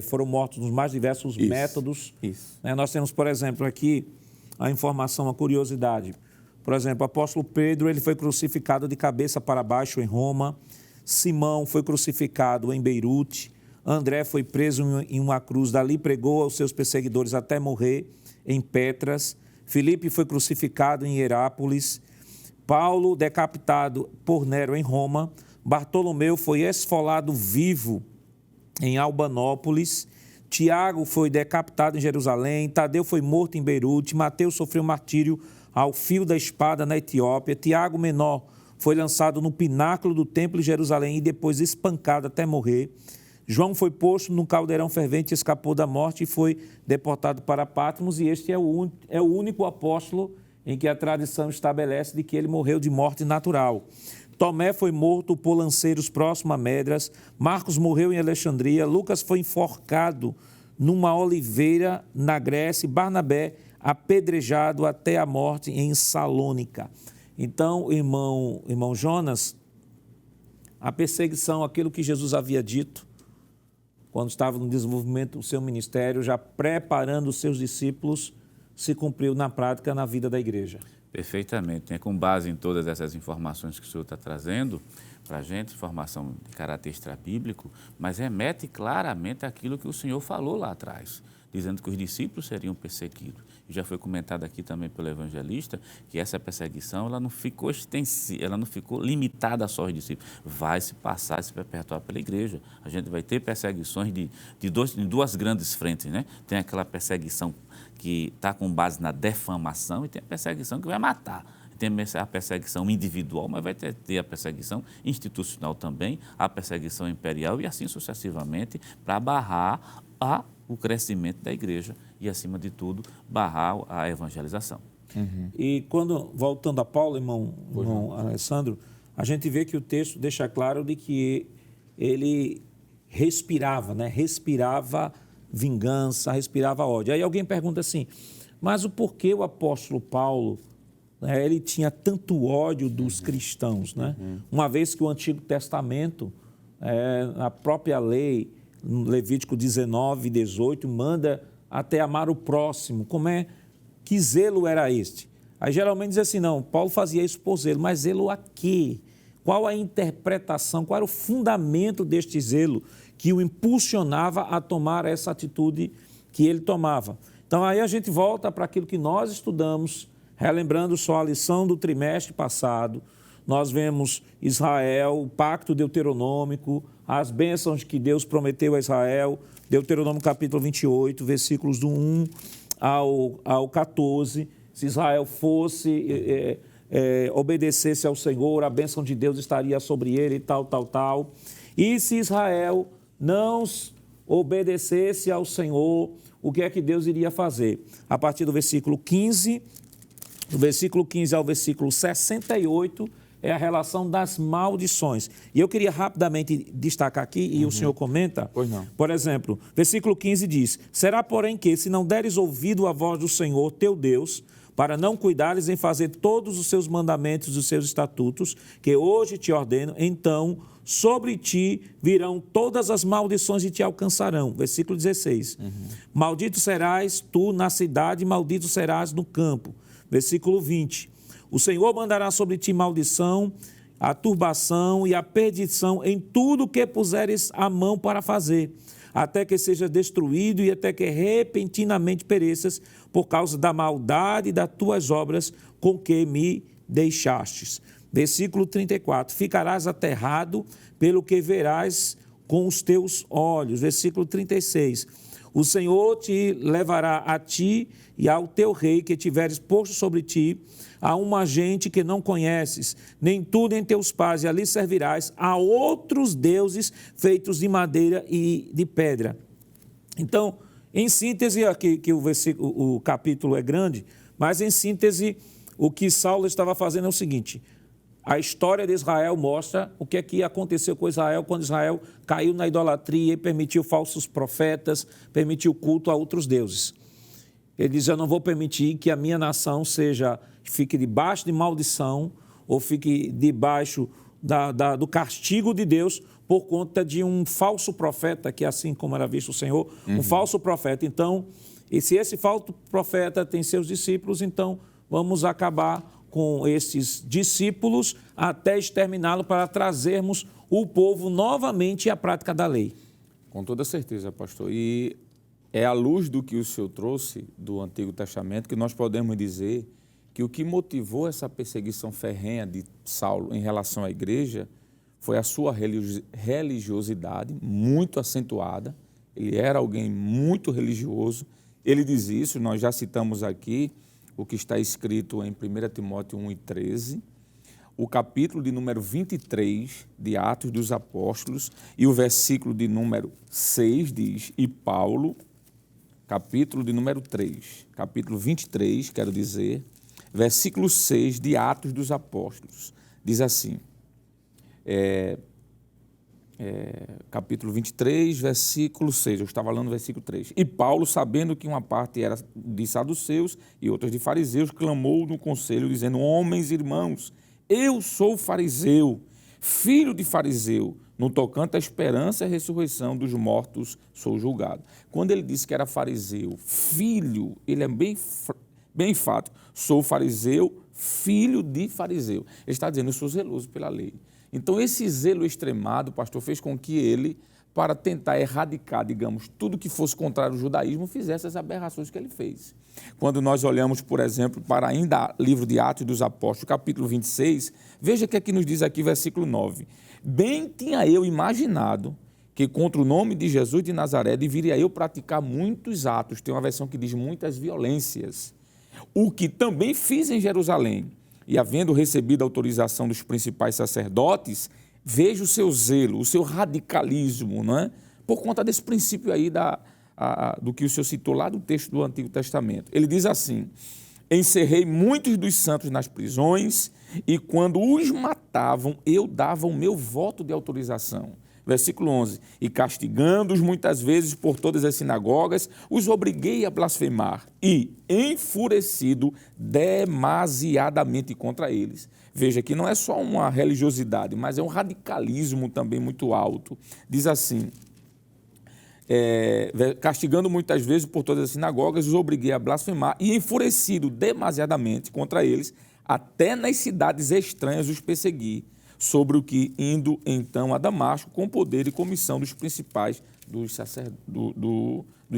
foram mortos nos mais diversos métodos. Nós temos, por exemplo, aqui a informação, a curiosidade. Por exemplo, o apóstolo Pedro, ele foi crucificado de cabeça para baixo em Roma. Simão foi crucificado em Beirute. André foi preso em uma cruz, dali pregou aos seus perseguidores até morrer em Petras. Filipe foi crucificado em Herápolis. Paulo, decapitado por Nero em Roma. Bartolomeu foi esfolado vivo em Albanópolis. Tiago foi decapitado em Jerusalém. Tadeu foi morto em Beirute. Mateus sofreu martírio ao fio da espada na Etiópia. Tiago Menor foi lançado no pináculo do templo de Jerusalém e depois espancado até morrer. João foi posto num caldeirão fervente, escapou da morte e foi deportado para Patmos, e este é o único apóstolo em que a tradição estabelece de que ele morreu de morte natural. Tomé foi morto por lanceiros próximo a Medras, Marcos morreu em Alexandria, Lucas foi enforcado numa oliveira na Grécia e Barnabé apedrejado até a morte em Salônica. Então, irmão Jonas, a perseguição, aquilo que Jesus havia dito, quando estava no desenvolvimento do seu ministério, já preparando os seus discípulos, se cumpriu na prática na vida da igreja. Perfeitamente. Com base em todas essas informações que o senhor está trazendo para a gente, informação de caráter extrabíblico, mas remete claramente àquilo que o senhor falou lá atrás, dizendo que os discípulos seriam perseguidos. E já foi comentado aqui também pelo evangelista que essa perseguição ela não ficou extensiva, ela não ficou limitada só aos discípulos. Vai se passar e se perpetuar pela igreja. A gente vai ter perseguições de duas grandes frentes, né? Tem aquela perseguição que está com base na defamação e tem a perseguição que vai matar. Tem a perseguição individual, mas vai ter a perseguição institucional também, a perseguição imperial e assim sucessivamente para barrar o crescimento da igreja e, acima de tudo, barrar a evangelização. E voltando a Paulo, irmão Alessandro, a gente vê que o texto deixa claro de que ele respirava, né? Respirava vingança, respirava ódio. Aí alguém pergunta assim, mas o porquê o apóstolo Paulo, né, ele tinha tanto ódio dos cristãos, né? Uma vez que o Antigo Testamento, a própria lei, Levítico 19, 18, manda até amar o próximo. Que zelo era este? Aí geralmente diz assim, não, Paulo fazia isso por zelo, mas zelo a quê? Qual a interpretação, qual era o fundamento deste zelo que o impulsionava a tomar essa atitude que ele tomava? Então aí a gente volta para aquilo que nós estudamos, relembrando só a lição do trimestre passado. Nós vemos Israel, o pacto deuteronômico, as bênçãos que Deus prometeu a Israel, Deuteronômio capítulo 28, versículos do 1 ao 14. Se Israel fosse, obedecesse ao Senhor, a bênção de Deus estaria sobre ele e tal. E se Israel não obedecesse ao Senhor, o que é que Deus iria fazer? A partir do versículo 15, do versículo 15 ao versículo 68, é a relação das maldições. E eu queria rapidamente destacar aqui, e o senhor comenta. Pois não. Por exemplo, versículo 15 diz: será, porém, que, se não deres ouvido à voz do Senhor, teu Deus, para não cuidares em fazer todos os seus mandamentos e os seus estatutos, que hoje te ordeno, então sobre ti virão todas as maldições e te alcançarão. Versículo 16. Maldito serás tu na cidade, maldito serás no campo. Versículo 20. O Senhor mandará sobre ti maldição, a turbação e a perdição em tudo que puseres a mão para fazer, até que seja destruído e até que repentinamente pereças por causa da maldade das tuas obras com que me deixastes. Versículo 34. Ficarás aterrado pelo que verás com os teus olhos. Versículo 36. O Senhor te levará a ti e ao teu rei que tiveres posto sobre ti, a uma gente que não conheces, nem tu nem teus pais, e ali servirás a outros deuses feitos de madeira e de pedra. Então, em síntese, aqui que o capítulo é grande, mas em síntese, o que Saulo estava fazendo é o seguinte: a história de Israel mostra o que é que aconteceu com Israel quando Israel caiu na idolatria e permitiu falsos profetas, permitiu culto a outros deuses. Ele diz: eu não vou permitir que a minha nação fique debaixo de maldição ou fique debaixo do castigo de Deus por conta de um falso profeta, que é assim como era visto o Senhor, um falso profeta. Então, e se esse falso profeta tem seus discípulos, então vamos acabar com esses discípulos até exterminá-lo para trazermos o povo novamente à prática da lei. Com toda certeza, pastor. E é à luz do que o senhor trouxe do Antigo Testamento que nós podemos dizer que o que motivou essa perseguição ferrenha de Saulo em relação à igreja foi a sua religiosidade muito acentuada. Ele era alguém muito religioso. Ele diz isso, nós já citamos aqui o que está escrito em 1 Timóteo 1:13, o capítulo de número 23 de Atos dos Apóstolos e o versículo de número 6 diz: e Paulo, capítulo de número 3, capítulo 23, quero dizer, versículo 6 de Atos dos Apóstolos, diz assim, capítulo 23, versículo 6, eu estava lendo o versículo 3. E Paulo, sabendo que uma parte era de saduceus e outras de fariseus, clamou no conselho, dizendo: homens e irmãos, eu sou fariseu, filho de fariseu, no tocante à esperança e à ressurreição dos mortos sou julgado. Quando ele disse que era fariseu, filho, ele é bem enfático, sou fariseu, filho de fariseu. Ele está dizendo: eu sou zeloso pela lei. Então, esse zelo extremado, pastor, fez com que ele, para tentar erradicar, digamos, tudo que fosse contrário ao judaísmo, fizesse as aberrações que ele fez. Quando nós olhamos, por exemplo, para ainda o livro de Atos dos Apóstolos, capítulo 26, veja que aqui nos diz aqui, versículo 9. Bem tinha eu imaginado que contra o nome de Jesus de Nazaré deveria eu praticar muitos atos, tem uma versão que diz muitas violências, o que também fiz em Jerusalém. E havendo recebido a autorização dos principais sacerdotes, veja o seu zelo, o seu radicalismo, não é? Por conta desse princípio aí do que o senhor citou lá do texto do Antigo Testamento. Ele diz assim: encerrei muitos dos santos nas prisões e quando os matavam, eu dava o meu voto de autorização. Versículo 11, e castigando-os muitas vezes por todas as sinagogas, os obriguei a blasfemar e, enfurecido demasiadamente contra eles. Veja que não é só uma religiosidade, mas é um radicalismo também muito alto. Diz assim, castigando muitas vezes por todas as sinagogas, os obriguei a blasfemar e enfurecido demasiadamente contra eles, até nas cidades estranhas os persegui, sobre o que, indo então a Damasco, com poder e comissão dos principais dos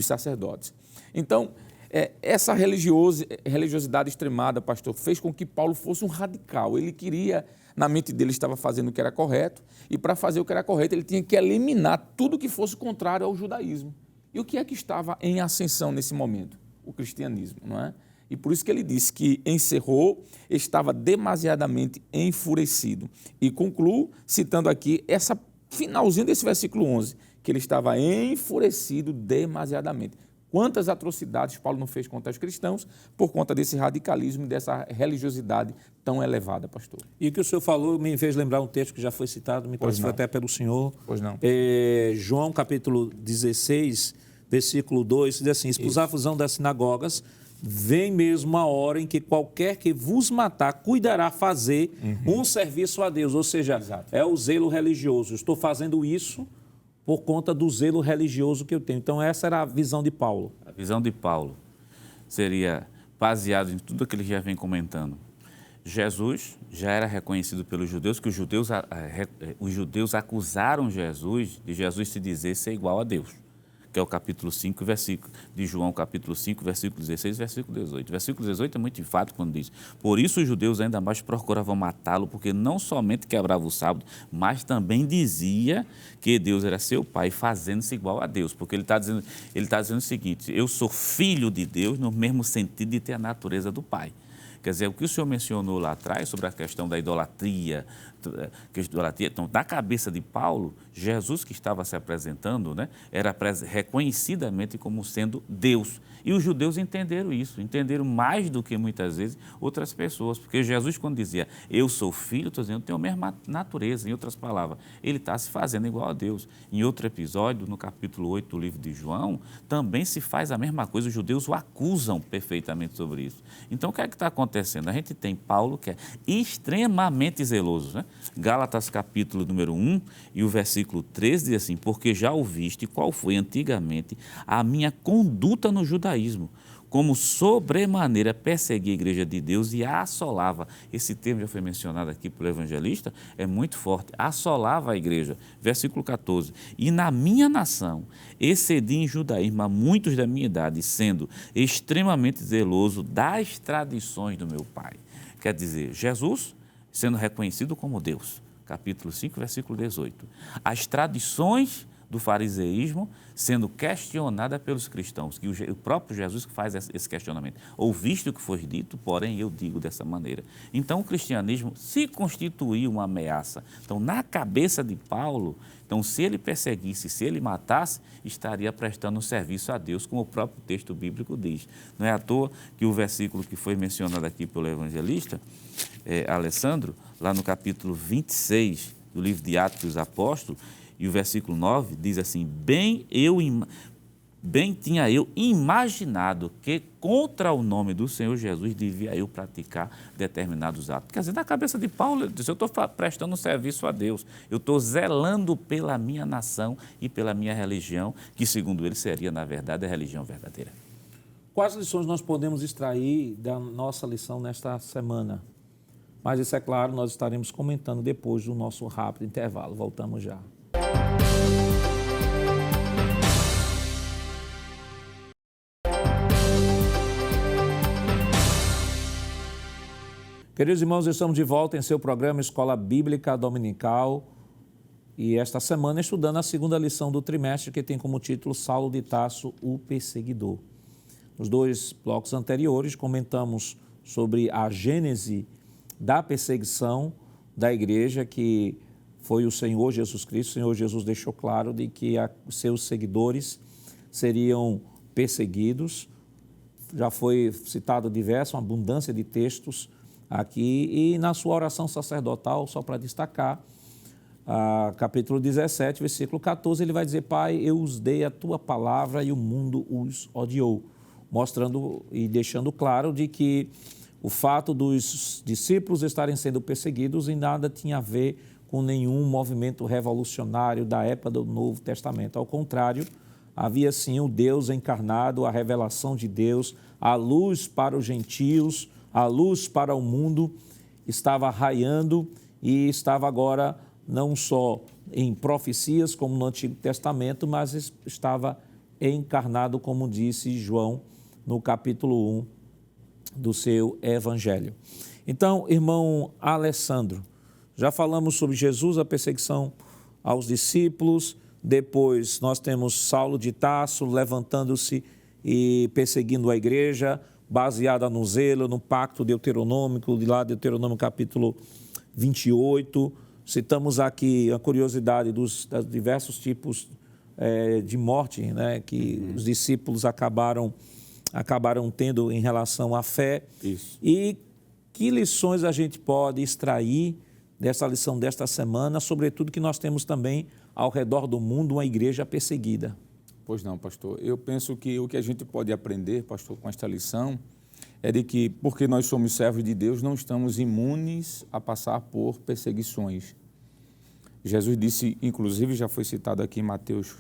sacerdotes. Então, essa religiosidade extremada, pastor, fez com que Paulo fosse um radical. Ele queria, na mente dele, estava fazendo o que era correto, e para fazer o que era correto, ele tinha que eliminar tudo que fosse contrário ao judaísmo. E o que é que estava em ascensão nesse momento? O cristianismo, não é? E por isso que ele disse que encerrou, estava demasiadamente enfurecido. E concluo citando aqui essa finalzinho desse versículo 11, que ele estava enfurecido demasiadamente. Quantas atrocidades Paulo não fez contra os cristãos por conta desse radicalismo e dessa religiosidade tão elevada, pastor? E o que o senhor falou me fez lembrar um texto que já foi citado, me parece até pelo senhor. Pois não. João, capítulo 16, versículo 2, diz assim: expulsar-vos-ão das sinagogas, vem mesmo a hora em que qualquer que vos matar cuidará fazer um serviço a Deus. Ou seja, é o zelo religioso. Estou fazendo isso por conta do zelo religioso que eu tenho. Então, essa era a visão de Paulo. A visão de Paulo seria baseada em tudo aquilo que ele já vem comentando. Jesus já era reconhecido pelos judeus, que os judeus acusaram Jesus de Jesus se dizer ser igual a Deus, que é o capítulo 5, versículo de João, capítulo 5, versículo 16, versículo 18. Versículo 18 é muito enfático quando diz: por isso os judeus ainda mais procuravam matá-lo, porque não somente quebrava o sábado, mas também dizia que Deus era seu pai, fazendo-se igual a Deus. Porque ele está dizendo o seguinte: eu sou filho de Deus no mesmo sentido de ter a natureza do pai. Quer dizer, o que o senhor mencionou lá atrás sobre a questão da idolatria, então, da cabeça de Paulo, Jesus que estava se apresentando, né, era reconhecidamente como sendo Deus. E os judeus entenderam isso, entenderam mais do que muitas vezes outras pessoas, porque Jesus, quando dizia, eu sou filho, estou dizendo, eu tenho a mesma natureza, em outras palavras, ele está se fazendo igual a Deus. Em outro episódio, no capítulo 8 do livro de João, também se faz a mesma coisa, os judeus o acusam perfeitamente sobre isso. Então, o que é que está acontecendo? A gente tem Paulo, que é extremamente zeloso, né? Gálatas capítulo número 1 e o versículo 13 diz assim: porque já ouviste qual foi antigamente a minha conduta no judaísmo, como sobremaneira persegui a igreja de Deus e a assolava. Esse termo já foi mencionado aqui pelo evangelista, é muito forte, assolava a igreja. Versículo 14, e na minha nação excedi em judaísmo a muitos da minha idade, sendo extremamente zeloso das tradições do meu pai. Quer dizer, Jesus sendo reconhecido como Deus, capítulo 5, versículo 18. As tradições do fariseísmo sendo questionada pelos cristãos, que o próprio Jesus que faz esse questionamento. Ouviste o que foi dito, porém eu digo dessa maneira. Então o cristianismo se constituiu uma ameaça. Então na cabeça de Paulo, então se ele perseguisse, se ele matasse, estaria prestando um serviço a Deus, como o próprio texto bíblico diz. Não é à toa que o versículo que foi mencionado aqui pelo evangelista, Alessandro, lá no capítulo 26 do livro de Atos dos Apóstolos, e o versículo 9 diz assim: bem tinha eu imaginado que contra o nome do Senhor Jesus devia eu praticar determinados atos. Quer dizer, na cabeça de Paulo, ele diz: eu estou prestando um serviço a Deus, eu estou zelando pela minha nação e pela minha religião, que segundo ele seria, na verdade, a religião verdadeira. Quais lições nós podemos extrair da nossa lição nesta semana? Mas isso, é claro, nós estaremos comentando depois do nosso rápido intervalo. Voltamos já. Queridos irmãos, estamos de volta em seu programa Escola Bíblica Dominical e esta semana estudando a segunda lição do trimestre, que tem como título Saulo de Tarso, o Perseguidor. Nos dois blocos anteriores comentamos sobre a gênese da perseguição da igreja, que foi o Senhor Jesus Cristo. O Senhor Jesus deixou claro de que os seus seguidores seriam perseguidos. Já foi citado uma abundância de textos aqui, e na sua oração sacerdotal, só para destacar, capítulo 17, versículo 14, ele vai dizer: Pai, eu os dei a tua palavra e o mundo os odiou, mostrando e deixando claro de que o fato dos discípulos estarem sendo perseguidos em nada tinha a ver com nenhum movimento revolucionário da época do Novo Testamento. Ao contrário, havia sim o Deus encarnado, a revelação de Deus, a luz para os gentios, a luz para o mundo, estava raiando e estava agora não só em profecias, como no Antigo Testamento, mas estava encarnado, como disse João no capítulo 1 do seu Evangelho. Então, irmão Alessandro, já falamos sobre Jesus, a perseguição aos discípulos, depois nós temos Saulo de Tarso levantando-se e perseguindo a igreja, baseada no zelo, no pacto deuteronômico, de lá Deuteronômio capítulo 28. Citamos aqui a curiosidade dos diversos tipos de morte, né, que os discípulos acabaram tendo em relação à fé. Isso. E que lições a gente pode extrair dessa lição desta semana, sobretudo que nós temos também ao redor do mundo uma igreja perseguida? Pois não, pastor. Eu penso que o que a gente pode aprender, pastor, com esta lição, é de que, porque nós somos servos de Deus, não estamos imunes a passar por perseguições. Jesus disse, inclusive já foi citado aqui em Mateus,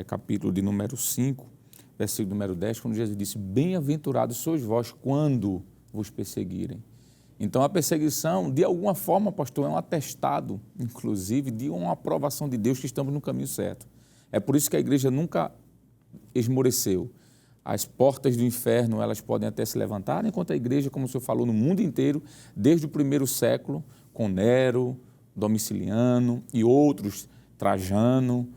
capítulo de número 5, versículo número 10, quando Jesus disse, bem-aventurados sois vós quando vos perseguirem. Então, a perseguição, de alguma forma, pastor, é um atestado, inclusive, de uma aprovação de Deus que estamos no caminho certo. É por isso que a igreja nunca esmoreceu. As portas do inferno, elas podem até se levantar, enquanto a igreja, como o senhor falou, no mundo inteiro, desde o primeiro século, com Nero, Domiciliano e outros, Trajano,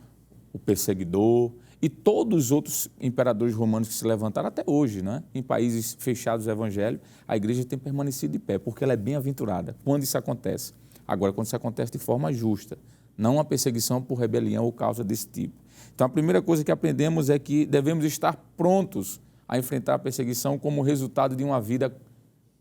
o perseguidor, e todos os outros imperadores romanos que se levantaram até hoje, né? Em países fechados do evangelho, a igreja tem permanecido de pé, porque ela é bem-aventurada. Quando isso acontece? Agora, quando isso acontece de forma justa, não uma perseguição por rebelião ou causa desse tipo. Então, a primeira coisa que aprendemos é que devemos estar prontos a enfrentar a perseguição como resultado de uma vida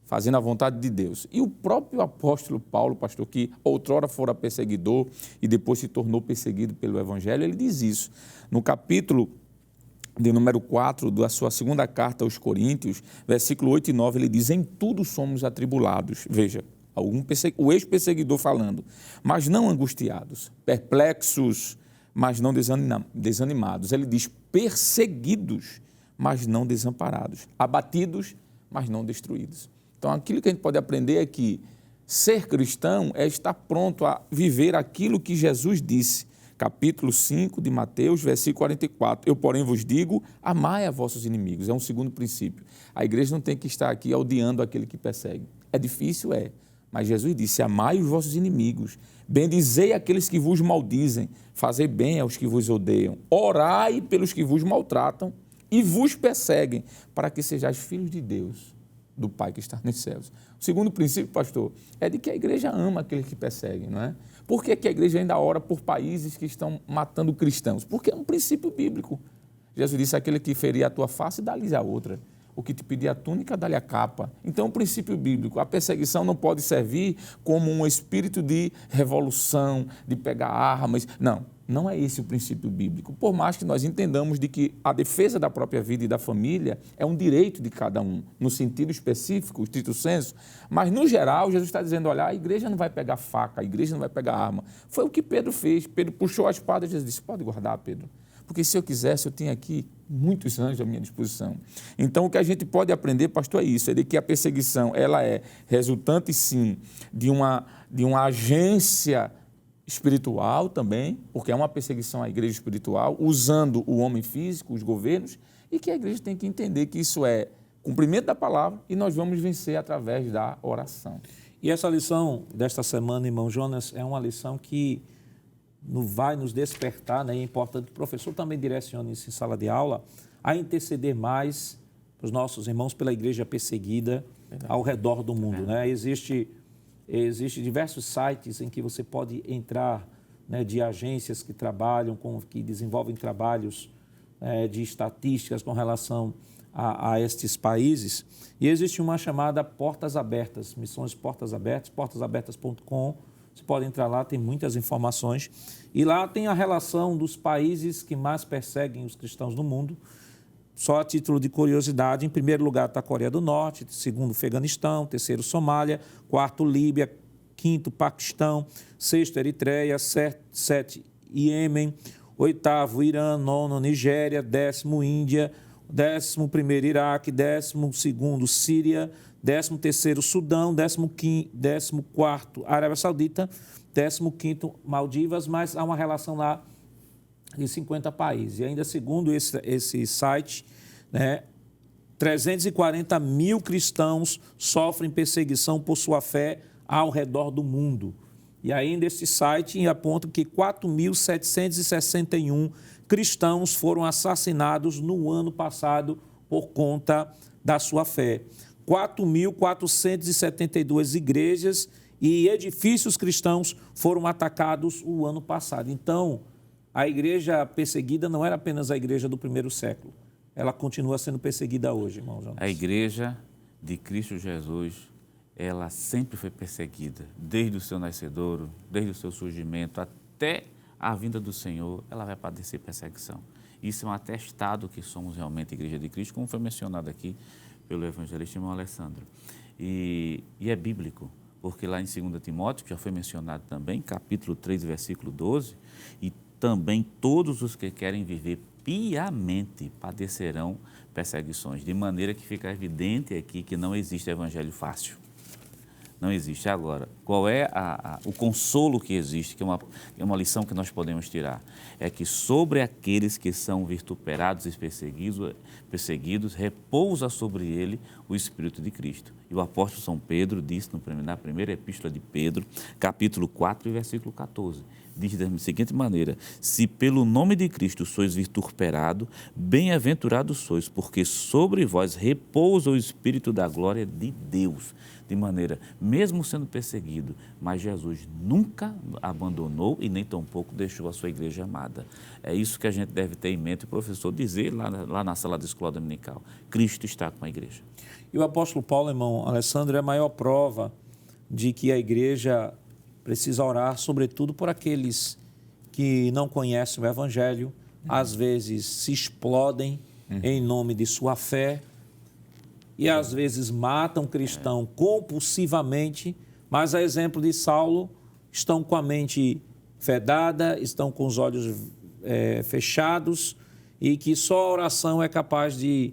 fazendo a vontade de Deus. E o próprio apóstolo Paulo, pastor, que outrora fora perseguidor e depois se tornou perseguido pelo evangelho, ele diz isso. No capítulo de número 4 da sua segunda carta aos Coríntios, versículo 8 e 9, ele diz, em tudo somos atribulados. Veja, o ex-perseguidor falando, mas não angustiados, perplexos, mas não desanimados. Ele diz, perseguidos, mas não desamparados, abatidos, mas não destruídos. Então, aquilo que a gente pode aprender é que ser cristão é estar pronto a viver aquilo que Jesus disse. Capítulo 5 de Mateus, versículo 44. Eu, porém, vos digo, amai a vossos inimigos. É um segundo princípio. A igreja não tem que estar aqui odiando aquele que persegue. É difícil, é. Mas Jesus disse, amai os vossos inimigos. Bendizei aqueles que vos maldizem. Fazei bem aos que vos odeiam. Orai pelos que vos maltratam e vos perseguem, para que sejais filhos de Deus, do Pai que está nos céus. O segundo princípio, pastor, é de que a igreja ama aqueles que perseguem, não é? Por que a igreja ainda ora por países que estão matando cristãos? Porque é um princípio bíblico. Jesus disse, aquele que ferir a tua face, dá-lhes a outra. O que te pedir a túnica, dá-lhe a capa. Então, é um princípio bíblico. A perseguição não pode servir como um espírito de revolução, de pegar armas. Não é esse o princípio bíblico. Por mais que nós entendamos de que a defesa da própria vida e da família é um direito de cada um, no sentido específico, estrito senso, mas no geral Jesus está dizendo, olha, a igreja não vai pegar faca, a igreja não vai pegar arma. Foi o que Pedro fez. Pedro puxou a espada e Jesus disse, pode guardar, Pedro, porque se eu quisesse, eu tenho aqui muitos anjos à minha disposição. Então, o que a gente pode aprender, pastor, é isso, é de que a perseguição, ela é resultante, sim, de uma agência espiritual também, porque é uma perseguição à igreja espiritual, usando o homem físico, os governos, e que a igreja tem que entender que isso é cumprimento da palavra e nós vamos vencer através da oração. E essa lição desta semana, irmão Jonas, é uma lição que vai nos despertar, né? É importante que o professor também direcione isso em sala de aula, a interceder mais para os nossos irmãos pela igreja perseguida ao redor do mundo, né? Existe diversos sites em que você pode entrar, né, de agências que trabalham, que desenvolvem trabalhos de estatísticas com relação a estes países. E existe uma chamada Portas Abertas, Missões Portas Abertas, portasabertas.com. Você pode entrar lá, tem muitas informações. E lá tem a relação dos países que mais perseguem os cristãos no mundo. Só a título de curiosidade, em primeiro lugar está a Coreia do Norte, segundo, Afeganistão, terceiro, Somália, quarto, Líbia, quinto, Paquistão, sexto, Eritreia, sete, Iêmen, 8º Irã, 9º Nigéria, 10º Índia, 11º Iraque, 12º Síria, 13º Sudão, 14º Arábia Saudita, 15º Maldivas, mas há uma relação lá de 50 países. E ainda segundo esse site, né, 340 mil cristãos sofrem perseguição por sua fé ao redor do mundo. E ainda esse site aponta que 4.761 cristãos foram assassinados no ano passado por conta da sua fé. 4.472 igrejas e edifícios cristãos foram atacados o ano passado. Então, a igreja perseguida não era apenas a igreja do primeiro século. Ela continua sendo perseguida hoje, irmão Jonas. A igreja de Cristo Jesus, ela sempre foi perseguida, desde o seu nascedouro, desde o seu surgimento, até a vinda do Senhor, ela vai padecer perseguição. Isso é um atestado que somos realmente a igreja de Cristo, como foi mencionado aqui pelo evangelista irmão Alessandro. E é bíblico, porque lá em 2 Timóteo, que já foi mencionado também, capítulo 3, versículo 12, e também todos os que querem viver piamente padecerão perseguições, de maneira que fica evidente aqui que não existe evangelho fácil. Não existe. Agora, qual é o consolo que existe, que é uma lição que nós podemos tirar? É que sobre aqueles que são vituperados e perseguidos, repousa sobre ele o Espírito de Cristo. E o apóstolo São Pedro disse na primeira epístola de Pedro, capítulo 4 e versículo 14, diz da seguinte maneira: se pelo nome de Cristo sois vituperados, bem-aventurados sois, porque sobre vós repousa o Espírito da glória de Deus. De maneira, mesmo sendo perseguido, mas Jesus nunca abandonou e nem tampouco deixou a sua igreja amada. É isso que a gente deve ter em mente, o professor dizer lá na sala de escola dominical: Cristo está com a igreja. E o apóstolo Paulo, irmão Alessandro, é a maior prova de que a igreja precisa orar, sobretudo por aqueles que não conhecem o evangelho, às vezes se explodem em nome de sua fé, e às vezes matam cristão compulsivamente, mas a exemplo de Saulo, estão com a mente vedada, estão com os olhos fechados, e que só a oração é capaz de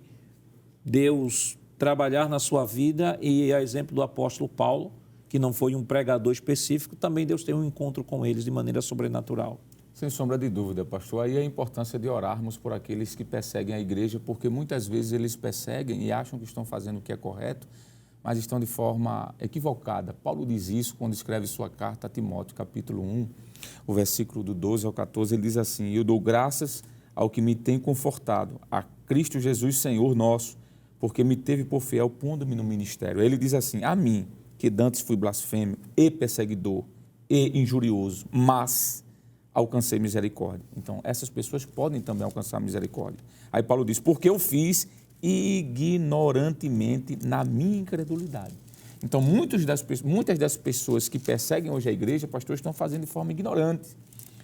Deus trabalhar na sua vida. E a exemplo do apóstolo Paulo, que não foi um pregador específico, também Deus tem um encontro com eles de maneira sobrenatural. Sem sombra de dúvida, pastor. Aí a importância de orarmos por aqueles que perseguem a igreja, porque muitas vezes eles perseguem e acham que estão fazendo o que é correto, mas estão de forma equivocada. Paulo diz isso quando escreve sua carta a Timóteo, capítulo 1, o versículo do 12 ao 14, ele diz assim: eu dou graças ao que me tem confortado, a Cristo Jesus, Senhor nosso, porque me teve por fiel, pondo-me no ministério. Ele diz assim: a mim, que dantes fui blasfêmico e perseguidor e injurioso, mas alcancei misericórdia. Então, essas pessoas podem também alcançar misericórdia. Aí Paulo diz: porque eu fiz ignorantemente na minha incredulidade. Então, muitas das pessoas que perseguem hoje a igreja, pastor, estão fazendo de forma ignorante.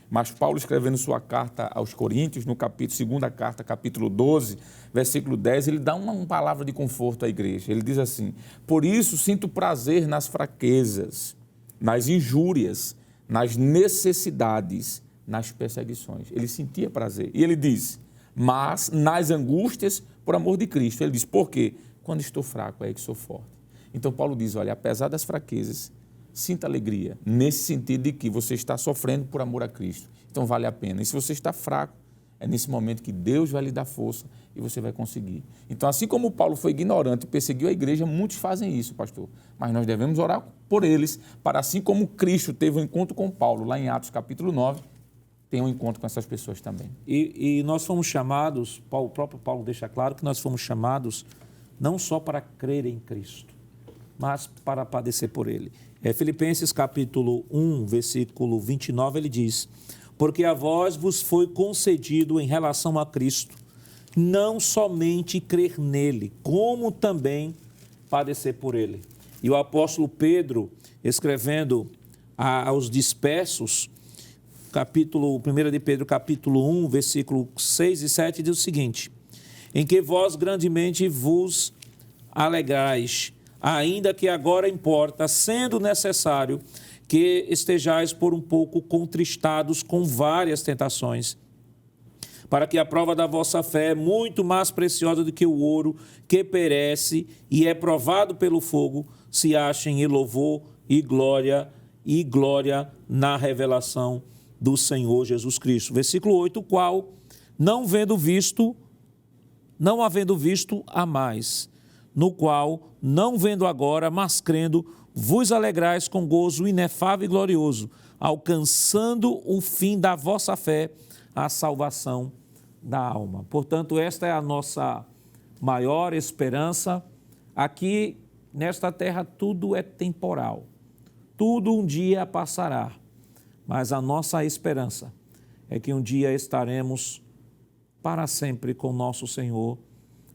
Mas Paulo, escrevendo sua carta aos Coríntios, no segunda carta, capítulo 12, versículo 10, ele dá uma palavra de conforto à igreja. Ele diz assim: por isso sinto prazer nas fraquezas, nas injúrias, nas necessidades, nas perseguições. Ele sentia prazer. E ele diz: mas nas angústias por amor de Cristo. Ele diz: por quê? Quando estou fraco, é aí que sou forte. Então Paulo diz: olha, apesar das fraquezas, sinta alegria, nesse sentido de que você está sofrendo por amor a Cristo. Então vale a pena. E se você está fraco, é nesse momento que Deus vai lhe dar força e você vai conseguir. Então, assim como Paulo foi ignorante e perseguiu a igreja, muitos fazem isso, pastor. Mas nós devemos orar por eles, para assim como Cristo teve um encontro com Paulo, lá em Atos capítulo 9, tem um encontro com essas pessoas também. E nós fomos chamados, o próprio Paulo deixa claro que nós fomos chamados não só para crer em Cristo, mas para padecer por Ele. Filipenses capítulo 1, versículo 29, ele diz: porque a vós vos foi concedido em relação a Cristo, não somente crer nele, como também padecer por ele. E o apóstolo Pedro, escrevendo aos dispersos, 1 de Pedro capítulo 1, versículo 6 e 7, diz o seguinte: em que vós grandemente vos alegrais, ainda que agora importa, sendo necessário, que estejais por um pouco contristados com várias tentações, para que a prova da vossa fé, muito mais preciosa do que o ouro, que perece e é provado pelo fogo, se achem em louvor e glória na revelação do Senhor Jesus Cristo. Versículo 8, o qual, não havendo visto a mais, no qual, não vendo agora, mas crendo, vos alegrais com gozo inefável e glorioso, alcançando o fim da vossa fé, a salvação da alma. Portanto, esta é a nossa maior esperança. Aqui, nesta terra, tudo é temporal. Tudo um dia passará. Mas a nossa esperança é que um dia estaremos para sempre com nosso Senhor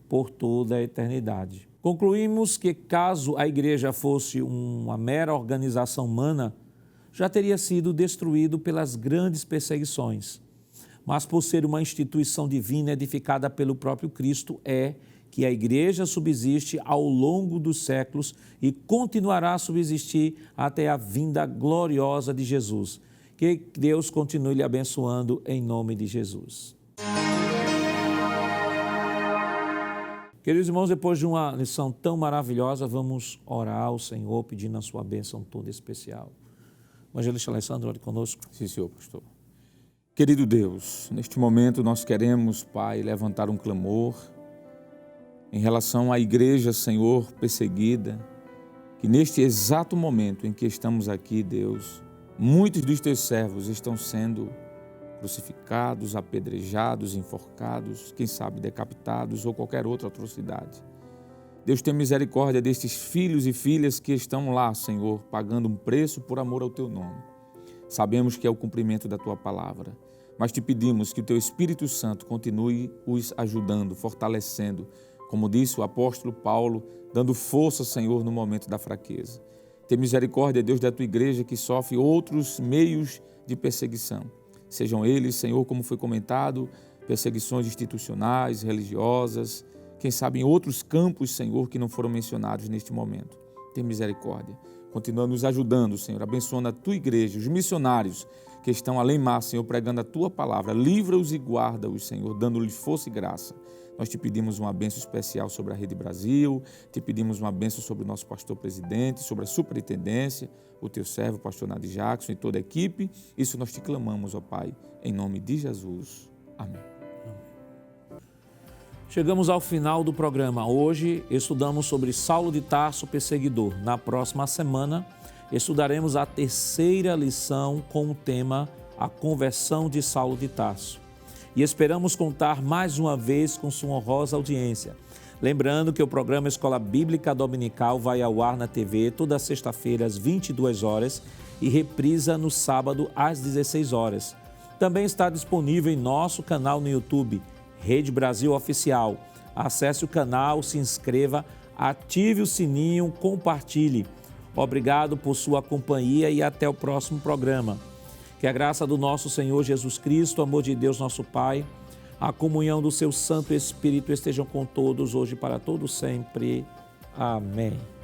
por toda a eternidade. Concluímos que, caso a igreja fosse uma mera organização humana, já teria sido destruído pelas grandes perseguições. Mas por ser uma instituição divina edificada pelo próprio Cristo, é que a igreja subsiste ao longo dos séculos e continuará a subsistir até a vinda gloriosa de Jesus. Que Deus continue lhe abençoando em nome de Jesus. Queridos irmãos, depois de uma lição tão maravilhosa, vamos orar ao Senhor pedindo a sua bênção toda especial. Evangelista Alessandro, ore conosco. Sim, senhor pastor. Querido Deus, neste momento nós queremos, Pai, levantar um clamor em relação à igreja, Senhor, perseguida, que neste exato momento em que estamos aqui, Deus, muitos dos teus servos estão sendo crucificados, apedrejados, enforcados, quem sabe decapitados ou qualquer outra atrocidade. Deus, tem misericórdia destes filhos e filhas que estão lá, Senhor, pagando um preço por amor ao teu nome. Sabemos que é o cumprimento da tua palavra, mas te pedimos que o teu Espírito Santo continue os ajudando, fortalecendo, como disse o apóstolo Paulo, dando força, Senhor, no momento da fraqueza. Tem misericórdia, Deus, da tua igreja que sofre outros meios de perseguição. Sejam eles, Senhor, como foi comentado, perseguições institucionais, religiosas, quem sabe em outros campos, Senhor, que não foram mencionados neste momento. Tem misericórdia. Continua nos ajudando, Senhor, abençoando a tua igreja, os missionários que estão além mar, Senhor, pregando a tua palavra. Livra-os e guarda-os, Senhor, dando-lhes força e graça. Nós te pedimos uma bênção especial sobre a Rede Brasil, te pedimos uma bênção sobre o nosso pastor-presidente, sobre a superintendência, o teu servo, pastor Nadir Jackson e toda a equipe. Isso nós te clamamos, ó Pai, em nome de Jesus. Amém. Chegamos ao final do programa. Hoje estudamos sobre Saulo de Tarso, perseguidor. Na próxima semana, estudaremos a terceira lição com o tema A Conversão de Saulo de Tarso. E esperamos contar mais uma vez com sua honrosa audiência. Lembrando que o programa Escola Bíblica Dominical vai ao ar na TV toda sexta-feira às 22 horas e reprisa no sábado às 16 horas. Também está disponível em nosso canal no YouTube, Rede Brasil Oficial. Acesse o canal, se inscreva, ative o sininho, compartilhe. Obrigado por sua companhia e até o próximo programa. Que a graça do nosso Senhor Jesus Cristo, o amor de Deus nosso Pai, a comunhão do seu Santo Espírito estejam com todos hoje e para todos sempre. Amém.